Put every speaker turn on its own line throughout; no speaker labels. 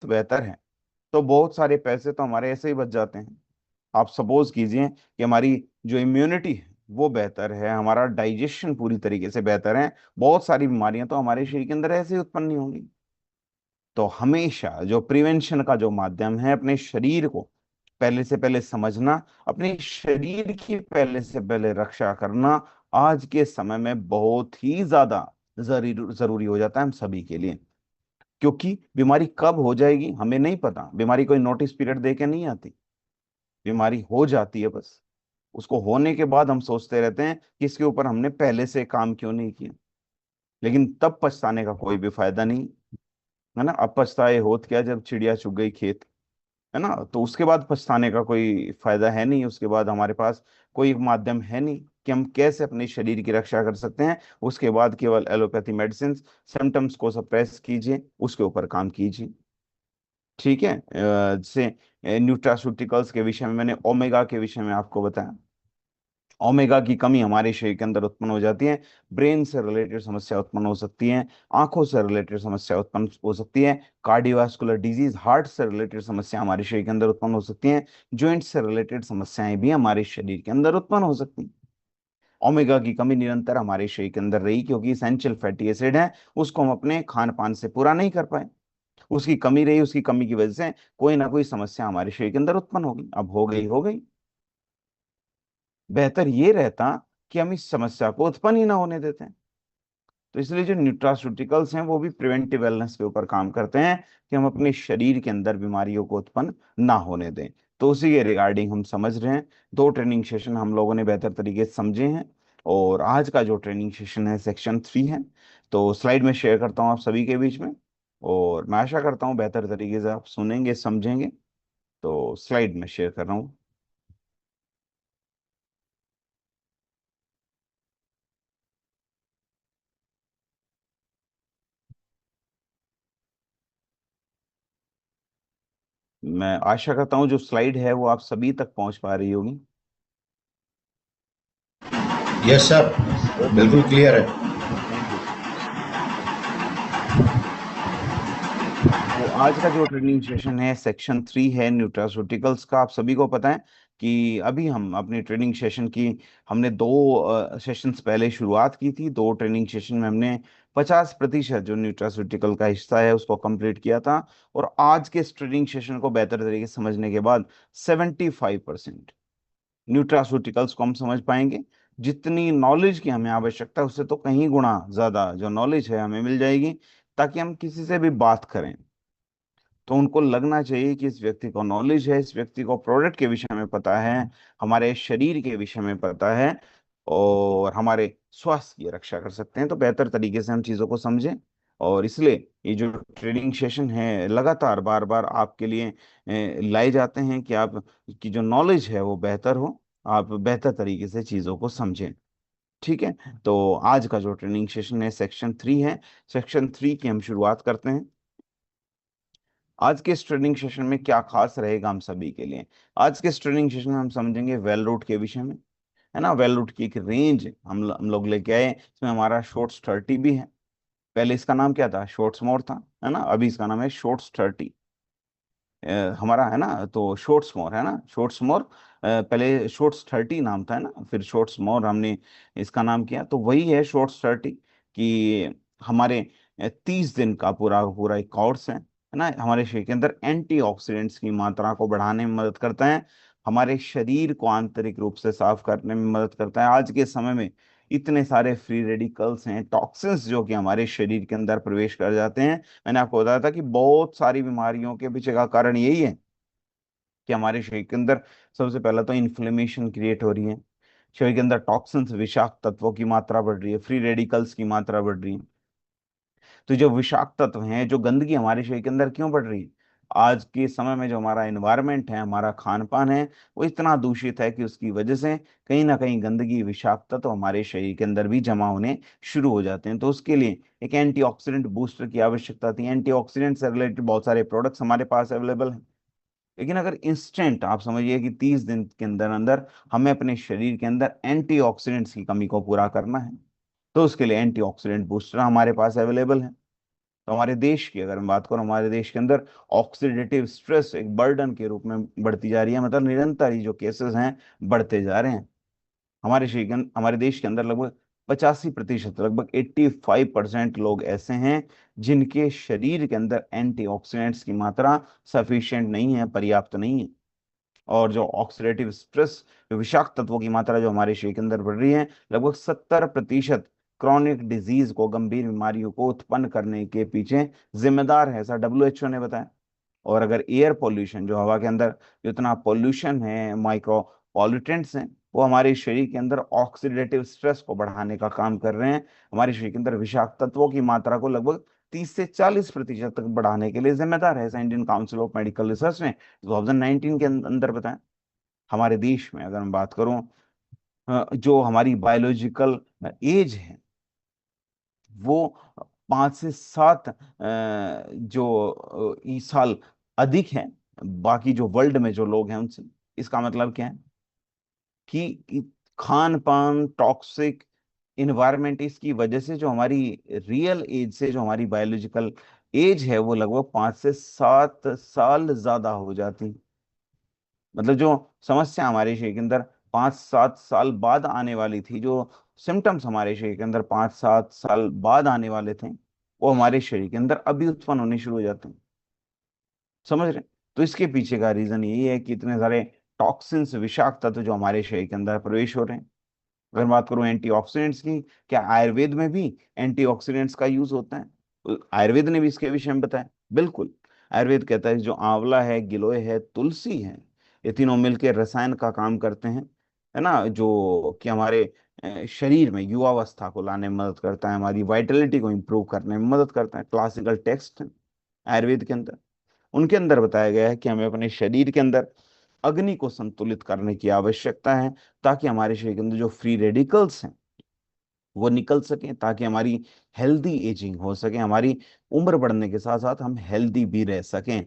बेहतर है तो बहुत सारे पैसे तो हमारे ऐसे ही बच जाते हैं। आप सपोज कीजिए कि हमारी जो इम्यूनिटी है वो बेहतर है, हमारा डाइजेशन पूरी तरीके से बेहतर है, बहुत सारी बीमारियां तो हमारे शरीर के अंदर ऐसे ही उत्पन्न नहीं होंगी। तो हमेशा जो प्रिवेंशन का जो माध्यम है, अपने शरीर को पहले से पहले समझना, अपने शरीर की पहले से पहले रक्षा करना आज के समय में बहुत ही ज्यादा जरूरी हो जाता है हम सभी के लिए। क्योंकि बीमारी कब हो जाएगी हमें नहीं पता, बीमारी कोई नोटिस पीरियड दे के नहीं आती, बीमारी हो जाती है बस। उसको होने के बाद हम सोचते रहते हैं कि इसके ऊपर हमने पहले से काम क्यों नहीं किया, लेकिन तब पछताने का कोई भी फायदा नहीं, है ना। अब पछताए होत क्या जब चिड़िया चुग गई खेत, है ना। तो उसके बाद पछताने का कोई फायदा है नहीं, उसके बाद हमारे पास कोई माध्यम है नहीं कि हम कैसे अपने शरीर की रक्षा कर सकते हैं। उसके बाद केवल एलोपैथी मेडिसिन, सिम्टम्स को सप्रेस कीजिए, उसके ऊपर काम कीजिए। ठीक है। जैसे न्यूट्रास्यूटिकल्स के विषय में मैंने ओमेगा के विषय में आपको बताया। ओमेगा की कमी हमारे शरीर के अंदर उत्पन्न हो जाती है, ब्रेन से रिलेटेड समस्या उत्पन्न हो सकती है, आंखों से रिलेटेड समस्या उत्पन्न हो सकती है, कार्डियोवास्कुलर डिजीज हार्ट से रिलेटेड समस्या हमारे शरीर के अंदर उत्पन्न हो सकती है, ज्वाइंट से रिलेटेड समस्याएं भी हमारे शरीर के अंदर उत्पन्न हो सकती हैं। ओमेगा की कमी निरंतर हमारे शरीर के अंदर रही क्योंकि इसेंशियल फैटी एसिड है, उसको हम अपने खान पान से पूरा नहीं कर पाए, उसकी कमी रही, उसकी कमी की वजह से कोई ना कोई समस्या हमारे शरीर के अंदर उत्पन्न होगी। अब हो गई हो गई, बेहतर ये रहता कि हम इस समस्या को उत्पन्न ही ना होने देते हैं। तो इसलिए जो न्यूट्रास्यूटिकल्स हैं वो भी प्रिवेंटिव वेलनेस के ऊपर काम करते हैं कि हम अपने शरीर के अंदर बीमारियों को उत्पन्न ना होने दें। तो उसी के रिगार्डिंग हम समझ रहे हैं, दो ट्रेनिंग सेशन हम लोगों ने बेहतर तरीके से समझे हैं। और आज का जो ट्रेनिंग सेशन है सेक्शन 3 है। तो स्लाइड में शेयर करता हूँ आप सभी के बीच में, और मैं आशा करता हूँ बेहतर तरीके से आप सुनेंगे समझेंगे। तो स्लाइड में शेयर कर रहा हूँ। मैं आशा करता हूँ जो स्लाइड है वो आप सभी तक पहुंच पा रही होगी।
यस सर,
ओके,
बिल्कुल क्लियर है।
Thank you. तो आज का जो ट्रेनिंग सेशन है सेक्शन 3 है न्यूट्रास्यूटिकल्स का। आप सभी को पता है कि अभी हम अपनी ट्रेनिंग सेशन की, हमने दो सेशंस पहले शुरुआत की थी। दो ट्रेनिंग सेशन में हमने 50% जो न्यूट्रास्यूटिकल का हिस्सा है उसको कंप्लीट किया था। और आज के इस ट्रेनिंग सेशन को बेहतर तरीके से समझने के बाद 75% न्यूट्रास्यूटिकल्स को हम समझ पाएंगे। जितनी नॉलेज की हमें आवश्यकता है उससे तो कहीं गुना ज्यादा जो नॉलेज है हमें मिल जाएगी, ताकि हम किसी से भी बात करें तो उनको लगना चाहिए कि इस व्यक्ति को नॉलेज है, इस व्यक्ति को प्रोडक्ट के विषय में पता है, हमारे शरीर के विषय में पता है, और हमारे स्वास्थ्य की रक्षा कर सकते हैं। तो बेहतर तरीके से हम चीज़ों को समझें। और इसलिए ये जो ट्रेनिंग सेशन है लगातार बार बार आपके लिए लाए जाते हैं कि आप की जो नॉलेज है वो बेहतर हो, आप बेहतर तरीके से चीज़ों को समझें। ठीक है। तो आज का जो ट्रेनिंग सेशन है सेक्शन 3 है। सेक्शन 3 की हम शुरुआत करते हैं। आज के इस ट्रेनिंग सेशन में क्या खास रहेगा हम सभी के लिए। आज के इस ट्रेनिंग सेशन में हम समझेंगे वेल रूट के विषय में, है ना। वेल रूट की एक रेंज हम लोग लेके आए, इसमें हमारा शॉर्ट्स 30 भी है। पहले इसका नाम क्या था, शॉर्ट्स मोर था, है ना। अभी इसका नाम है शॉर्ट्स 30 हमारा, है ना। तो शॉर्ट्स मोर, है ना, शॉर्ट्स मोर। पहले शॉर्ट्स 30 नाम था, है ना, फिर शॉर्ट्स मोर हमने इसका नाम किया। तो वही है शॉर्ट्स 30 कि हमारे 30 दिन का पूरा पूरा एक कोर्स है ना। हमारे शरीर के अंदर एंटीऑक्सीडेंट्स की मात्रा को बढ़ाने में मदद करता है, हमारे शरीर को आंतरिक रूप से साफ करने में मदद करता है। आज के समय में इतने सारे फ्री रेडिकल्स हैं, टॉक्सिन्स जो कि हमारे शरीर के अंदर प्रवेश कर जाते हैं। मैंने आपको बताया था कि बहुत सारी बीमारियों के पीछे का कारण यही है कि हमारे शरीर के अंदर सबसे पहला तो इन्फ्लेमेशन क्रिएट हो रही है, शरीर के अंदर टॉक्सिन्स विषाक्त तत्वों की मात्रा बढ़ रही है, फ्री रेडिकल्स की मात्रा बढ़ रही है। तो जो विषाक्त तत्व हैं, जो गंदगी हमारे शरीर के अंदर क्यों बढ़ रही है, आज के समय में जो हमारा एनवायरनमेंट है, हमारा खान पान है, वो इतना दूषित है कि उसकी वजह से कहीं ना कहीं गंदगी विषाक्त तत्व हमारे शरीर के अंदर भी जमा होने शुरू हो जाते हैं। तो उसके लिए एक एंटीऑक्सीडेंट बूस्टर की आवश्यकता थी। एंटीऑक्सीडेंट से रिलेटेड बहुत सारे प्रोडक्ट्स हमारे पास अवेलेबल हैं। लेकिन अगर इंस्टेंट आप समझिए कि 30 दिन के अंदर अंदर हमें अपने शरीर के अंदर एंटीऑक्सीडेंट्स की कमी को पूरा करना है, तो उसके लिए एंटीऑक्सीडेंट बूस्टर हमारे पास अवेलेबल है। तो हमारे देश की अगर मैं बात करूं, हमारे देश के अंदर ऑक्सीडेटिव स्ट्रेस एक बर्डन के रूप में बढ़ती जा रही है, मतलब निरंतर ही जो केसेस हैं बढ़ते जा रहे हैं। हमारे देश के अंदर लगभग 85%, लगभग 85% लोग ऐसे हैं जिनके शरीर के अंदर एंटीऑक्सीडेंट्स की मात्रा सफिशिएंट नहीं है, पर्याप्त नहीं है। और जो ऑक्सीडेटिव स्ट्रेस, जो विषाक्त तत्वों की मात्रा जो हमारे शरीर के अंदर बढ़ रही है, लगभग 70% क्रॉनिक डिजीज को, गंभीर बीमारियों को उत्पन्न करने के पीछे जिम्मेदार है, ऐसा डब्ल्यूएचओ ने बताया। और अगर एयर पोल्यूशन, जो हवा के अंदर जितना पोल्यूशन है, माइक्रो पॉल्यूटेंट्स हैं, वो हमारे शरीर के अंदर ऑक्सीडेटिव स्ट्रेस को बढ़ाने का काम कर रहे हैं, हमारे शरीर के अंदर विषाक्त तत्वों की मात्रा को लगभग 30 से 40% तक बढ़ाने के लिए जिम्मेदार है, ऐसा Indian council of medical research ने 2019 के अंदर बताया। हमारे देश में अगर मैं बात करूं, जो हमारी बायोलॉजिकल एज है वो 5 से 7 जो साल अधिक है बाकी जो वर्ल्ड में जो लोग हैं उनसे। इसका मतलब क्या है कि खान पान, टॉक्सिक इन्वायरमेंट, इसकी वजह से जो हमारी रियल एज से जो हमारी बायोलॉजिकल एज है वो लगभग 5 से 7 साल ज्यादा हो जाती। मतलब जो समस्या हमारे शरीर के अंदर 5 7 साल बाद आने वाली थी, जो सिम्टम्स हमारे शरीर के अंदर 5 7 साल बाद आने वाले थे, वो हमारे शरीर के अंदर अभी उत्पन्न होने शुरू हो जाते हैं। समझ रहे हैं? तो इसके पीछे का रीजन यही है कि इतने सारे टॉक्सिन्स, विषाक्त तत्व जो हमारे शरीर के अंदर प्रवेश हो रहे हैं। अगर बात करूं एंटीऑक्सीडेंट्स की, क्या आयुर्वेद में भी एंटीऑक्सीडेंट्स का यूज होता है? आयुर्वेद ने भी इसके विषय में बताया। बिल्कुल। आयुर्वेद कहता है जो आंवला है, गिलोय है, तुलसी है, ये तीनों मिलकर रसायन का काम करते हैं, है ना, जो कि हमारे शरीर में युवावस्था को लाने में मदद करता है, हमारी वाइटलिटी को इंप्रूव करने में मदद करता है। क्लासिकल टेक्स्ट है आयुर्वेद के अंदर, उनके अंदर बताया गया है कि हमें अपने शरीर के अंदर अग्नि को संतुलित करने की आवश्यकता है, ताकि हमारे शरीर के अंदर जो फ्री रेडिकल्स हैं वो निकल सकें, ताकि हमारी हेल्दी एजिंग हो सके, हमारी उम्र बढ़ने के साथ साथ हम हेल्दी भी रह सकें।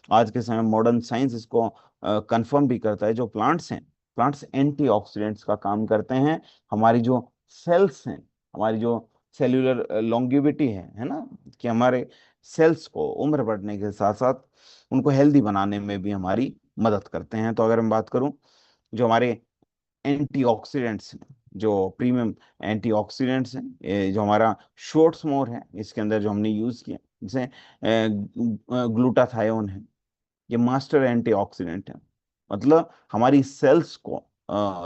आज के समय मॉडर्न साइंस इसको कंफर्म भी करता है, जो प्लांट्स हैं, प्लांट्स एंटीऑक्सीडेंट्स का काम करते हैं। हमारी जो सेल्स हैं, हमारी जो सेल्यूलर लॉन्गेविटी है ना, कि हमारे सेल्स को उम्र बढ़ने के साथ साथ उनको हेल्दी बनाने में भी हमारी मदद करते हैं। तो अगर मैं बात करूं, जो हमारे एंटीऑक्सीडेंट्स हैं, जो प्रीमियम एंटीऑक्सीडेंट्स हैं, जो हमारा शॉर्ट्समोर है, इसके अंदर जो हमने यूज किया, जैसे ग्लूटाथायोन है, ये मास्टर एंटीऑक्सीडेंट है। मतलब हमारी सेल्स को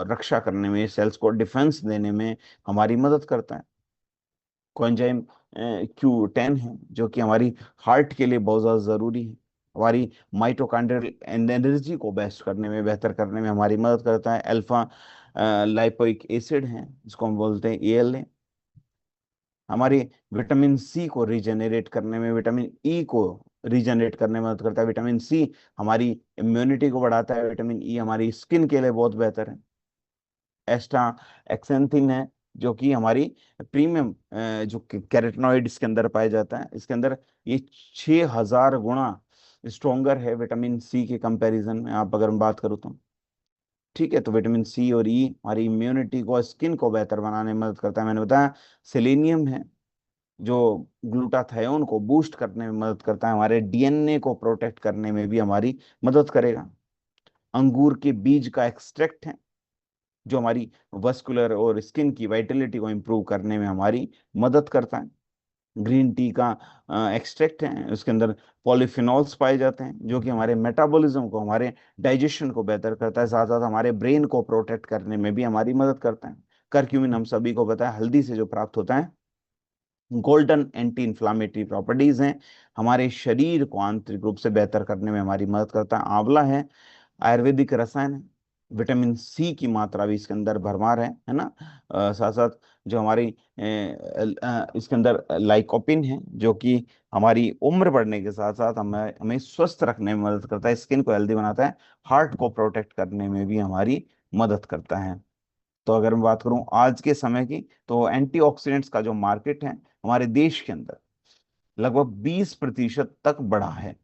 रक्षा करने में, सेल्स को डिफेंस देने में हमारी मदद करता है। कोएंजाइम Q10 है, जो कि हमारी हार्ट के लिए बहुत ज़्यादा ज़रूरी है, हमारी माइटोकॉन्ड्रियल एनर्जी को बेस्ट करने में, बेहतर करने में हमारी मदद करता है। अल्फा लाइपोइक एसिड है, जिसको हम बोलते हैं ALA, हमारी विटामिन सी को रीजेनरेट करने में, विटामिन ई को रीजेनरेट करने में मदद करता है। विटामिन सी हमारी इम्यूनिटी को बढ़ाता है, विटामिन ई हमारी स्किन के लिए बहुत बेहतर है। एस्टा एक्सेंथिन है, जो कि हमारी प्रीमियम जो कैरोटीनॉइड इसके अंदर पाया जाता है, इसके अंदर ये 6000 गुणा स्ट्रोंगर है विटामिन सी के कंपैरिजन में, आप अगर मैं बात करूँ तो। ठीक है, तो विटामिन सी और ई हमारी इम्यूनिटी को, स्किन को बेहतर बनाने में मदद करता है। मैंने बताया सेलेनियम है, जो ग्लूटाथायोन को बूस्ट करने में मदद करता है, हमारे DNA को प्रोटेक्ट करने में भी हमारी मदद करेगा। अंगूर के बीज का एक्सट्रैक्ट है, जो हमारी वस्कुलर और स्किन की वाइटलिटी को इंप्रूव करने में हमारी मदद करता है। ग्रीन टी का एक्सट्रैक्ट है, उसके अंदर पॉलीफिनॉल्स पाए जाते हैं, जो कि हमारे मेटाबॉलिज्म को, हमारे डाइजेशन को बेहतर करता है, साथ साथ हमारे ब्रेन को प्रोटेक्ट करने में भी हमारी मदद करता है। करक्यूमिन हम सभी को पता है हल्दी से जो प्राप्त होता है, गोल्डन एंटी इंफ्लामेटरी प्रॉपर्टीज हैं, हमारे शरीर को आंतरिक रूप से बेहतर करने में हमारी मदद करता है। आंवला है, आयुर्वेदिक रसायन है, विटामिन सी की मात्रा भी इसके अंदर भरमार है ना। साथ साथ जो हमारी इसके अंदर लाइकोपिन है, जो कि हमारी उम्र बढ़ने के साथ साथ हमें हमें स्वस्थ रखने में मदद करता है, स्किन को हेल्दी बनाता है, हार्ट को प्रोटेक्ट करने में भी हमारी मदद करता है। तो अगर मैं बात करूं आज के समय की, तो एंटीऑक्सीडेंट्स का जो मार्केट है हमारे देश के अंदर लगभग 20% तक बढ़ा है।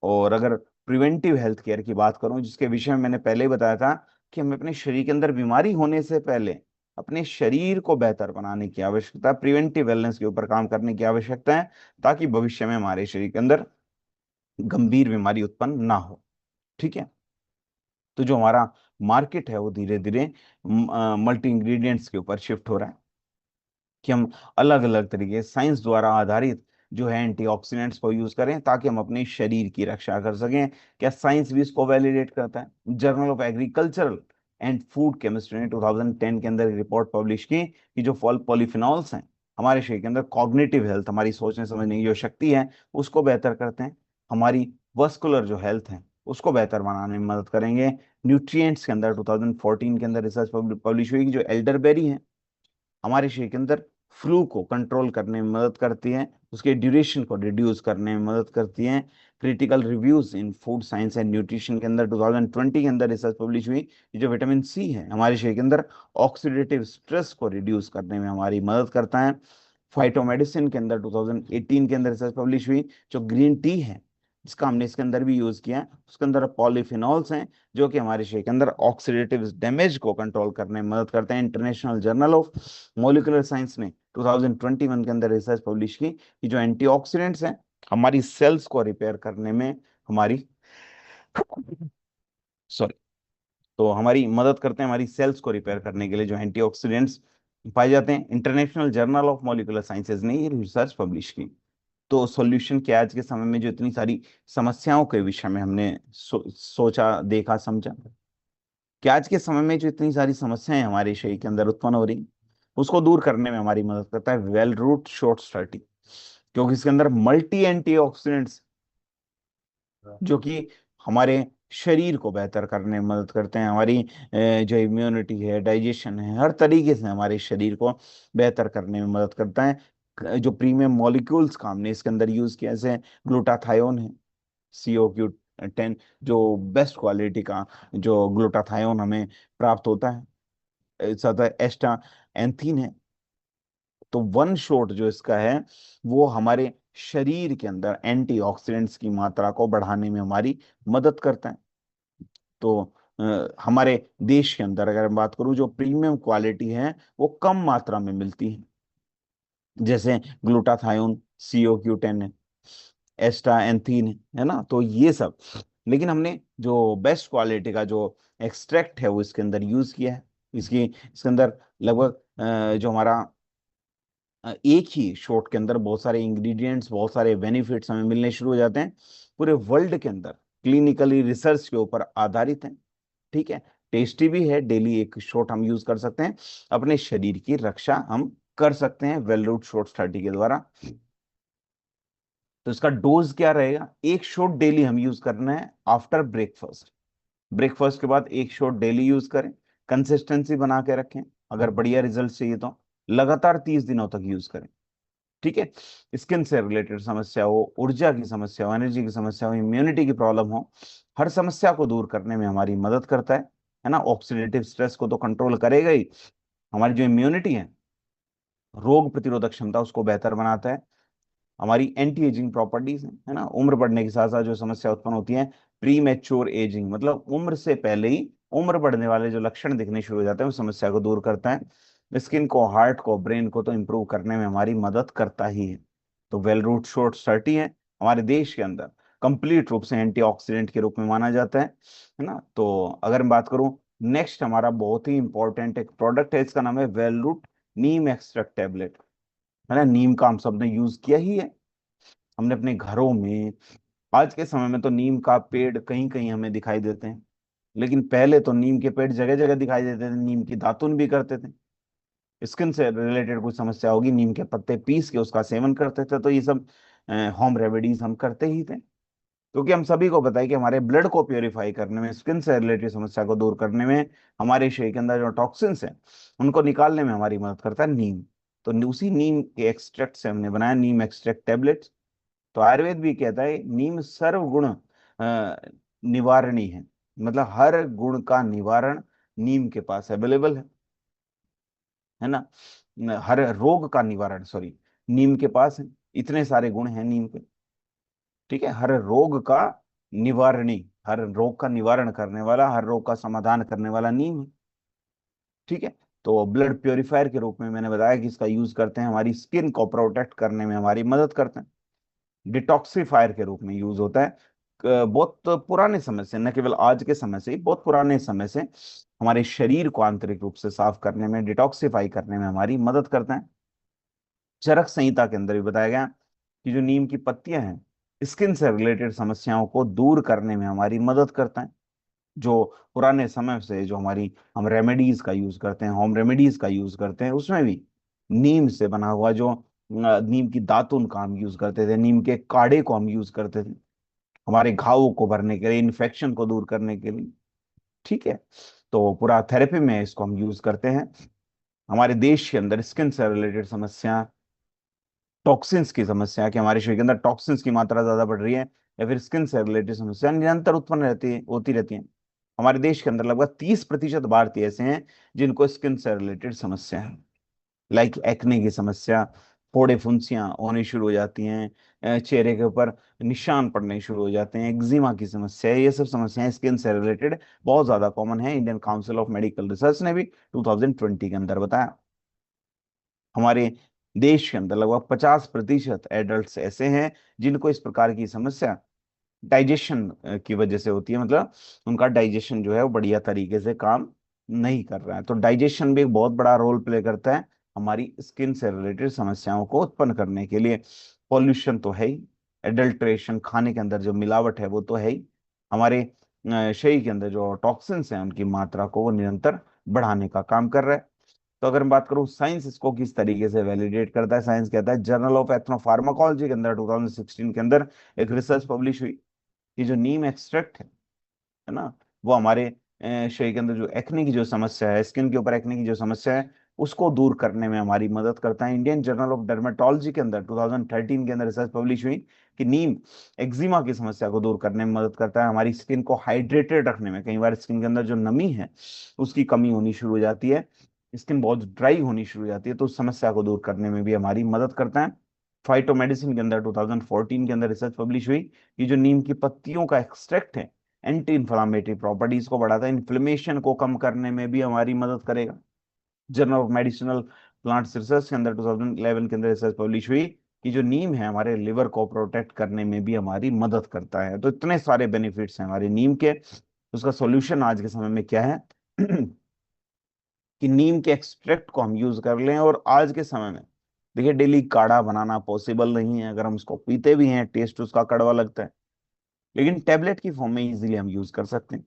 और अगर प्रिवेंटिव हेल्थ केयर की बात करूं, जिसके विषय में मैंने पहले ही बताया था कि हमें अपने शरीर के अंदर बीमारी होने से पहले अपने शरीर को बेहतर बनाने की आवश्यकता है, प्रिवेंटिव वेलनेस के ऊपर काम करने की आवश्यकता है, ताकि भविष्य में हमारे शरीर के अंदर गंभीर बीमारी उत्पन्न ना हो। ठीक है। तो जो हमारा मार्केट है वो धीरे धीरे मल्टी इंग्रेडिएंट्स के ऊपर शिफ्ट हो रहा है, कि हम अलग अलग तरीके साइंस द्वारा आधारित जो है एंटीऑक्सीडेंट्स को यूज करें, ताकि हम अपने शरीर की रक्षा कर सकें। क्या साइंस भी इसको वैलिडेट करता है। Journal of agricultural and food chemistry ने 2010 के अंदर रिपोर्ट पब्लिश की कि जो फॉल पॉलीफिनॉल्स हैं हमारे शरीर के अंदर कॉग्निटिव हेल्थ, हमारी सोचने समझने की जो शक्ति है उसको बेहतर करते हैं। हमारी वस्कुलर जो हेल्थ है उसको बेहतर बनाने में मदद करेंगे। न्यूट्रिएंट्स के अंदर 2014 के अंदर रिसर्च पब्लिश हुई कि जो एल्डरबेरी है हमारे शरीर के अंदर फ्लू को कंट्रोल करने में मदद करती है, उसके ड्यूरेशन को रिड्यूस करने में मदद करती है। Critical reviews in food science and nutrition के अंदर 2020 के अंदर रिसर्च पब्लिश हुई कि जो विटामिन सी है हमारे शरीर के अंदर ऑक्सीडेटिव स्ट्रेस को रिड्यूस करने में हमारी मदद करता है। फाइटोमेडिसिन के अंदर 2018 के अंदर रिसर्च पब्लिश हुई, जो ग्रीन टी है जिसका हमने इसके अंदर भी यूज किया है, उसके अंदर पॉलीफिनॉल्स हैं जो कि हमारे शरीर के अंदर ऑक्सीडेटिव डैमेज को कंट्रोल करने में मदद करते हैं। International journal of molecular science ने 2021 के अंदर रिसर्च पब्लिश की कि जो एंटीऑक्सीडेंट्स हैं हमारी सेल्स को रिपेयर करने में हमारी सॉरी तो हमारी मदद करते हैं, हमारी सेल्स को रिपेयर करने के लिए जो एंटीऑक्सीडेंट्स पाए जाते हैं। International journal of molecular sciences ने ये रिसर्च पब्लिश की। तो सॉल्यूशन क्या है आज के समय में जो इतनी सारी समस्याओं के विषय में हमने सोचा देखा समझा, कि आज के समय में जो इतनी सारी समस्याएं हमारे शरीर के अंदर उत्पन्न हो रही उसको दूर करने में हमारी मदद करता है वेल रूट शॉर्ट स्टर्टी, क्योंकि इसके अंदर मल्टी एंटीऑक्सीडेंट्स जो कि हमारे शरीर को बेहतर करने में मदद करते हैं। हमारी जो इम्यूनिटी है, डाइजेशन है, हर तरीके से हमारे शरीर को बेहतर करने में मदद करता है। जो प्रीमियम मॉलिक्यूल्स का हमने इसके अंदर यूज किया, जैसे ग्लूटाथायोन है, CO Q10, जो बेस्ट क्वालिटी का जो ग्लूटाथायोन हमें प्राप्त होता है, साथ एस्टा एंथीन है। तो वन शॉट जो इसका है वो हमारे शरीर के अंदर एंटीऑक्सीडेंट्स की मात्रा को बढ़ाने में हमारी मदद करता है। तो हमारे देश के अंदर अगर मैं बात करूं, जो प्रीमियम क्वालिटी है वो कम मात्रा में मिलती है, जैसे ग्लूटाथायोन, CO Q10 है, एस्टा एंथीन है ना, तो ये सब। लेकिन हमने जो बेस्ट क्वालिटी का जो एक्सट्रैक्ट है वो इसके अंदर यूज किया है। इसके अंदर लगभग जो हमारा एक ही शॉट के अंदर बहुत सारे इंग्रेडिएंट्स, बहुत सारे बेनिफिट्स हमें मिलने शुरू हो जाते हैं। पूरे वर्ल्ड के अंदर क्लिनिकली रिसर्च के ऊपर आधारित है। ठीक है। टेस्टी भी है, डेली एक शॉट हम यूज कर सकते हैं, अपने शरीर की रक्षा हम कर सकते हैं वेल रूट शॉट स्टडी के द्वारा। तो इसका डोज क्या रहेगा, एक शॉट डेली हम यूज करना है आफ्टर ब्रेकफास्ट। ब्रेकफास्ट के बाद एक शॉट डेली यूज करें, कंसिस्टेंसी बना के रखें, अगर बढ़िया रिजल्ट चाहिए तो लगातार 30 दिनों तक यूज करें। ठीक है। स्किन से रिलेटेड समस्या हो, ऊर्जा की समस्या हो, एनर्जी की समस्या हो, इम्यूनिटी की प्रॉब्लम हो, हर समस्या को दूर करने में हमारी मदद करता है ना। ऑक्सीडेटिव स्ट्रेस को तो कंट्रोल करेगा ही, हमारी जो इम्यूनिटी है, रोग प्रतिरोधक क्षमता, उसको बेहतर बनाता है। हमारी एंटी एजिंग प्रॉपर्टीज है ना, उम्र बढ़ने के साथ साथ जो समस्या उत्पन्न होती है, प्री मैच्योर एजिंग, मतलब उम्र से पहले ही उम्र बढ़ने वाले जो लक्षण दिखने शुरू हो जाते हैं, उस समस्या को दूर करता है। स्किन को, हार्ट को, ब्रेन को तो इम्प्रूव करने में हमारी मदद करता ही है। तो वेल रूट शॉर्ट सर्टी है हमारे देश के अंदर कंप्लीट रूप से एंटीऑक्सीडेंट के रूप में माना जाता है ना। तो अगर मैं बात करूं, नेक्स्ट हमारा बहुत ही इंपॉर्टेंट एक प्रोडक्ट है, इसका नाम है वेल रूट नीम एक्सट्रैक्ट टैबलेट, है ना। नीम का हम सबने यूज किया ही है, हमने अपने घरों में। आज के समय में तो नीम का पेड़ कहीं कहीं हमें दिखाई देते हैं, लेकिन पहले तो नीम के पेड़ जगह जगह दिखाई देते थे, नीम की दातुन भी करते थे। स्किन से रिलेटेड कुछ समस्या होगी, नीम के पत्ते पीस के उसका सेवन करते थे। तो ये सब होम रेमेडीज हम करते ही थे, क्योंकि हम सभी को पता है कि हमारे ब्लड को प्योरीफाई करने में, स्किन से रिलेटेड समस्या को दूर करने में, हमारे शरीर के अंदर जो टॉक्सिन्स हैं उनको निकालने में हमारी मदद करता है नीम। तो उसी नीम के एक्सट्रैक्ट से हमने बनाया नीम एक्सट्रैक्ट टेबलेट्स। तो आयुर्वेद भी कहता है नीम सर्वगुण निवारणी है, मतलब हर गुण का निवारण नीम के पास अवेलेबल है ना। हर रोग का निवारण, सॉरी, नीम के पास है। इतने सारे गुण हैं नीम के। ठीक है। हर रोग का निवारणी, हर रोग का निवारण करने वाला, हर रोग का समाधान करने वाला नीम है। ठीक है। तो ब्लड प्योरीफायर के रूप में मैंने बताया कि इसका यूज करते हैं, हमारी स्किन को प्रोटेक्ट करने में हमारी मदद करते हैं। डिटॉक्सिफायर के रूप में यूज होता है। बहुत पुराने समय से, न केवल आज के समय से ही, बहुत पुराने समय से हमारे शरीर को आंतरिक रूप से साफ करने में, डिटॉक्सिफाई करने में हमारी मदद करते हैं। चरक संहिता के अंदर भी बताया गया कि जो नीम की पत्तियां हैं स्किन से रिलेटेड समस्याओं को दूर करने में हमारी मदद करता है। जो पुराने समय से जो हमारी हम रेमेडीज का यूज करते हैं, होम रेमेडीज का यूज करते हैं, उसमें भी नीम से बना हुआ जो नीम की दातुन का हम यूज करते थे, नीम के काढ़े को हम यूज करते थे हमारे घावों को भरने के लिए, इन्फेक्शन को दूर करने के लिए। ठीक है, तो पूरा थेरेपी में इसको हम यूज करते हैं। हमारे देश के अंदर स्किन से रिलेटेड समस्या, टॉक्सिन्स की समस्या, कि हमारे शरीर के अंदर टॉक्सिन्स की मात्रा ज्यादा बढ़ रही है, या फिर स्किन से रिलेटेड समस्या निरंतर उत्पन्न रहती है, होती रहती है। हमारे देश के अंदर लगभग 30% भारतीय ऐसे हैं जिनको स्किन से रिलेटेड समस्या है, लाइक एक्ने की समस्या, फोड़े फुंसियां होनी शुरू हो जाती हैं, चेहरे के ऊपर निशान पड़ने शुरू हो जाते हैं, एक्जिमा की समस्या है, ये सब समस्याएं स्किन से रिलेटेड बहुत ज्यादा कॉमन है। Indian council of medical research ने भी 2020 के अंदर बताया। हमारे देश के अंदर लगभग 50% एडल्ट ऐसे हैं जिनको इस प्रकार की समस्या डाइजेशन की वजह से होती है, मतलब उनका डाइजेशन जो है वो बढ़िया तरीके से काम नहीं कर रहा है। तो डाइजेशन भी एक बहुत बड़ा रोल प्ले करता है हमारी स्किन से रिलेटेड समस्याओं को उत्पन्न करने के लिए। पॉल्यूशन तो है ही, एडल्ट्रेशन, खाने के अंदर जो मिलावट है वो तो है ही, हमारे शरीर के अंदर जो टॉक्सिन्स हैं उनकी मात्रा को वो निरंतर बढ़ाने का काम कर रहा है। तो अगर मैं बात करूं साइंस इसको किस तरीके से वैलिडेट करता है, साइंस कहता है, जर्नल ऑफ एथनोफार्माकोलॉजी के अंदर 2016 के अंदर एक रिसर्च पब्लिश हुई कि जो नीम एक्सट्रैक्ट है ना, वो हमारे शरीर के अंदर जो एक्ने की जो समस्या है, स्किन के ऊपर एक्ने की जो समस्या है, उसको दूर करने में हमारी मदद करता है। इंडियन जर्नल ऑफ डर्मेटोलॉजी के अंदर 2013 के अंदर रिसर्च पब्लिश हुई कि नीम एक्जिमा की समस्या को दूर करने में मदद करता है, हमारी स्किन को हाइड्रेटेड रखने में। कई बार स्किन के अंदर जो नमी है उसकी कमी होनी शुरू हो जाती है, स्किन बहुत ड्राई होनी शुरू हो जाती है, तो उस समस्या को दूर करने में भी हमारी मदद करता है। फाइटोमेडिसिन के अंदर 2014 के अंदर रिसर्च पब्लिश हुई कि जो नीम की पत्तियों का एक्सट्रैक्ट है एंटी इंफ्लामेटरी प्रॉपर्टीज को बढ़ाता है, इन्फ्लेमेशन को कम करने में भी हमारी मदद करेगा। Journal of medicinal plants research के अंदर 2011 के अंदर रिसर्च पब्लिश हुई कि जो नीम है हमारे लिवर को प्रोटेक्ट करने में भी हमारी मदद करता है। तो इतने सारे बेनिफिट्स हैं हमारे नीम के। उसका सॉल्यूशन आज के समय में क्या है कि नीम के एक्सट्रैक्ट को हम यूज कर लें। और आज के समय में देखिए, डेली काढ़ा बनाना पॉसिबल नहीं है, अगर हम उसको पीते भी हैं टेस्ट उसका कड़वा लगता है, लेकिन टेबलेट की फॉर्म में इजीली हम यूज कर सकते हैं।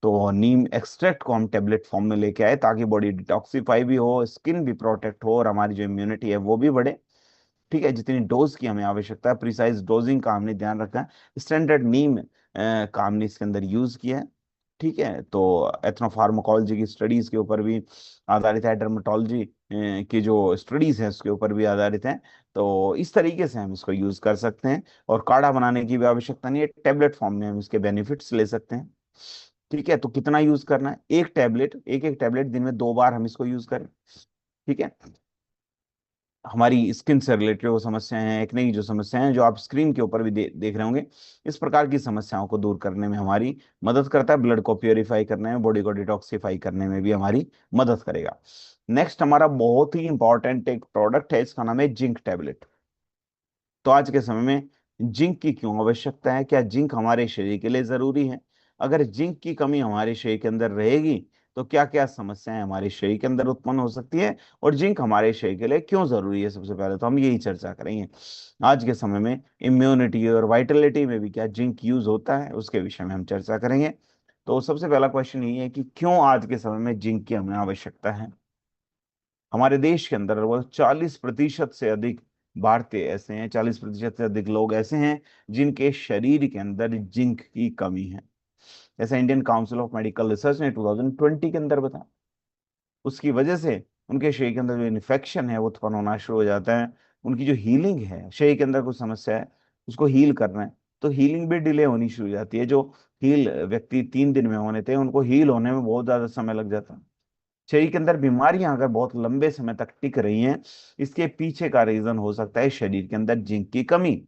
तो नीम एक्सट्रैक्ट को हम टेबलेट फॉर्म में लेके आए ताकि बॉडी डिटॉक्सिफाई भी हो, स्किन भी प्रोटेक्ट हो, और हमारी जो इम्यूनिटी है वो भी बढ़े। ठीक है, जितनी डोज की हमें आवश्यकता है, प्रिसाइज डोजिंग का हमने ध्यान रखा है, स्टैंडर्ड नीम का हमने इसके अंदर यूज किया है। ठीक है, तो एथनोफार्माकोलॉजी की स्टडीज के ऊपर भी आधारित है, डर्मेटोलॉजी की जो स्टडीज हैं उसके ऊपर भी आधारित है। तो इस तरीके से हम इसको यूज कर सकते हैं, और काढ़ा बनाने की भी आवश्यकता नहीं है, टेबलेट फॉर्म में हम इसके बेनिफिट्स ले सकते हैं। ठीक है, तो कितना यूज करना है, एक टेबलेट, एक टेबलेट दिन में 2 बार हम इसको यूज करें। ठीक है, हमारी स्किन से रिलेटेड वो समस्याएं हैं, एक्ने की जो समस्याएं हैं, जो आप स्क्रीन के ऊपर भी देख रहे होंगे, इस प्रकार की समस्याओं को दूर करने में हमारी मदद करता है। ब्लड को प्योरीफाई करने में, बॉडी को डिटॉक्सिफाई करने में भी हमारी मदद करेगा। नेक्स्ट हमारा बहुत ही इंपॉर्टेंट एक प्रोडक्ट है, इसका नाम है जिंक टैबलेट। तो आज के समय में जिंक की क्यों आवश्यकता है, क्या जिंक हमारे शरीर के लिए जरूरी है? अगर जिंक की कमी हमारे शरीर के अंदर रहेगी तो क्या क्या समस्याएं हमारे शरीर के अंदर उत्पन्न हो सकती है, और जिंक हमारे शरीर के लिए क्यों जरूरी है, सबसे पहले तो हम यही चर्चा करेंगे। आज के समय में इम्यूनिटी और वाइटलिटी में भी क्या जिंक यूज होता है, उसके विषय में हम चर्चा करेंगे। तो सबसे पहला क्वेश्चन ये है कि क्यों आज के समय में जिंक की हमें आवश्यकता है। हमारे देश के अंदर वो 40% से अधिक भारतीय ऐसे हैं, 40% से अधिक लोग ऐसे हैं जिनके शरीर के अंदर जिंक की कमी है। जैसा Indian council of medical research ने 2020 के अंदर बताया, उसकी वजह से उनके शरीर के अंदर जो इन्फेक्शन है वो उत्पन्न होना शुरू हो जाता है। उनकी जो हीलिंग है, शरीर के अंदर कुछ समस्या है उसको हील करना है, तो हीलिंग भी डिले होनी शुरू हो जाती है। जो हील व्यक्ति 3 दिन में होने थे, उनको हील होने में बहुत ज्यादा समय लग जाता है। शरीर के अंदर बीमारियां अगर बहुत लंबे समय तक टिक रही हैं, इसके पीछे का रीजन हो सकता है शरीर के अंदर जिंक की कमी।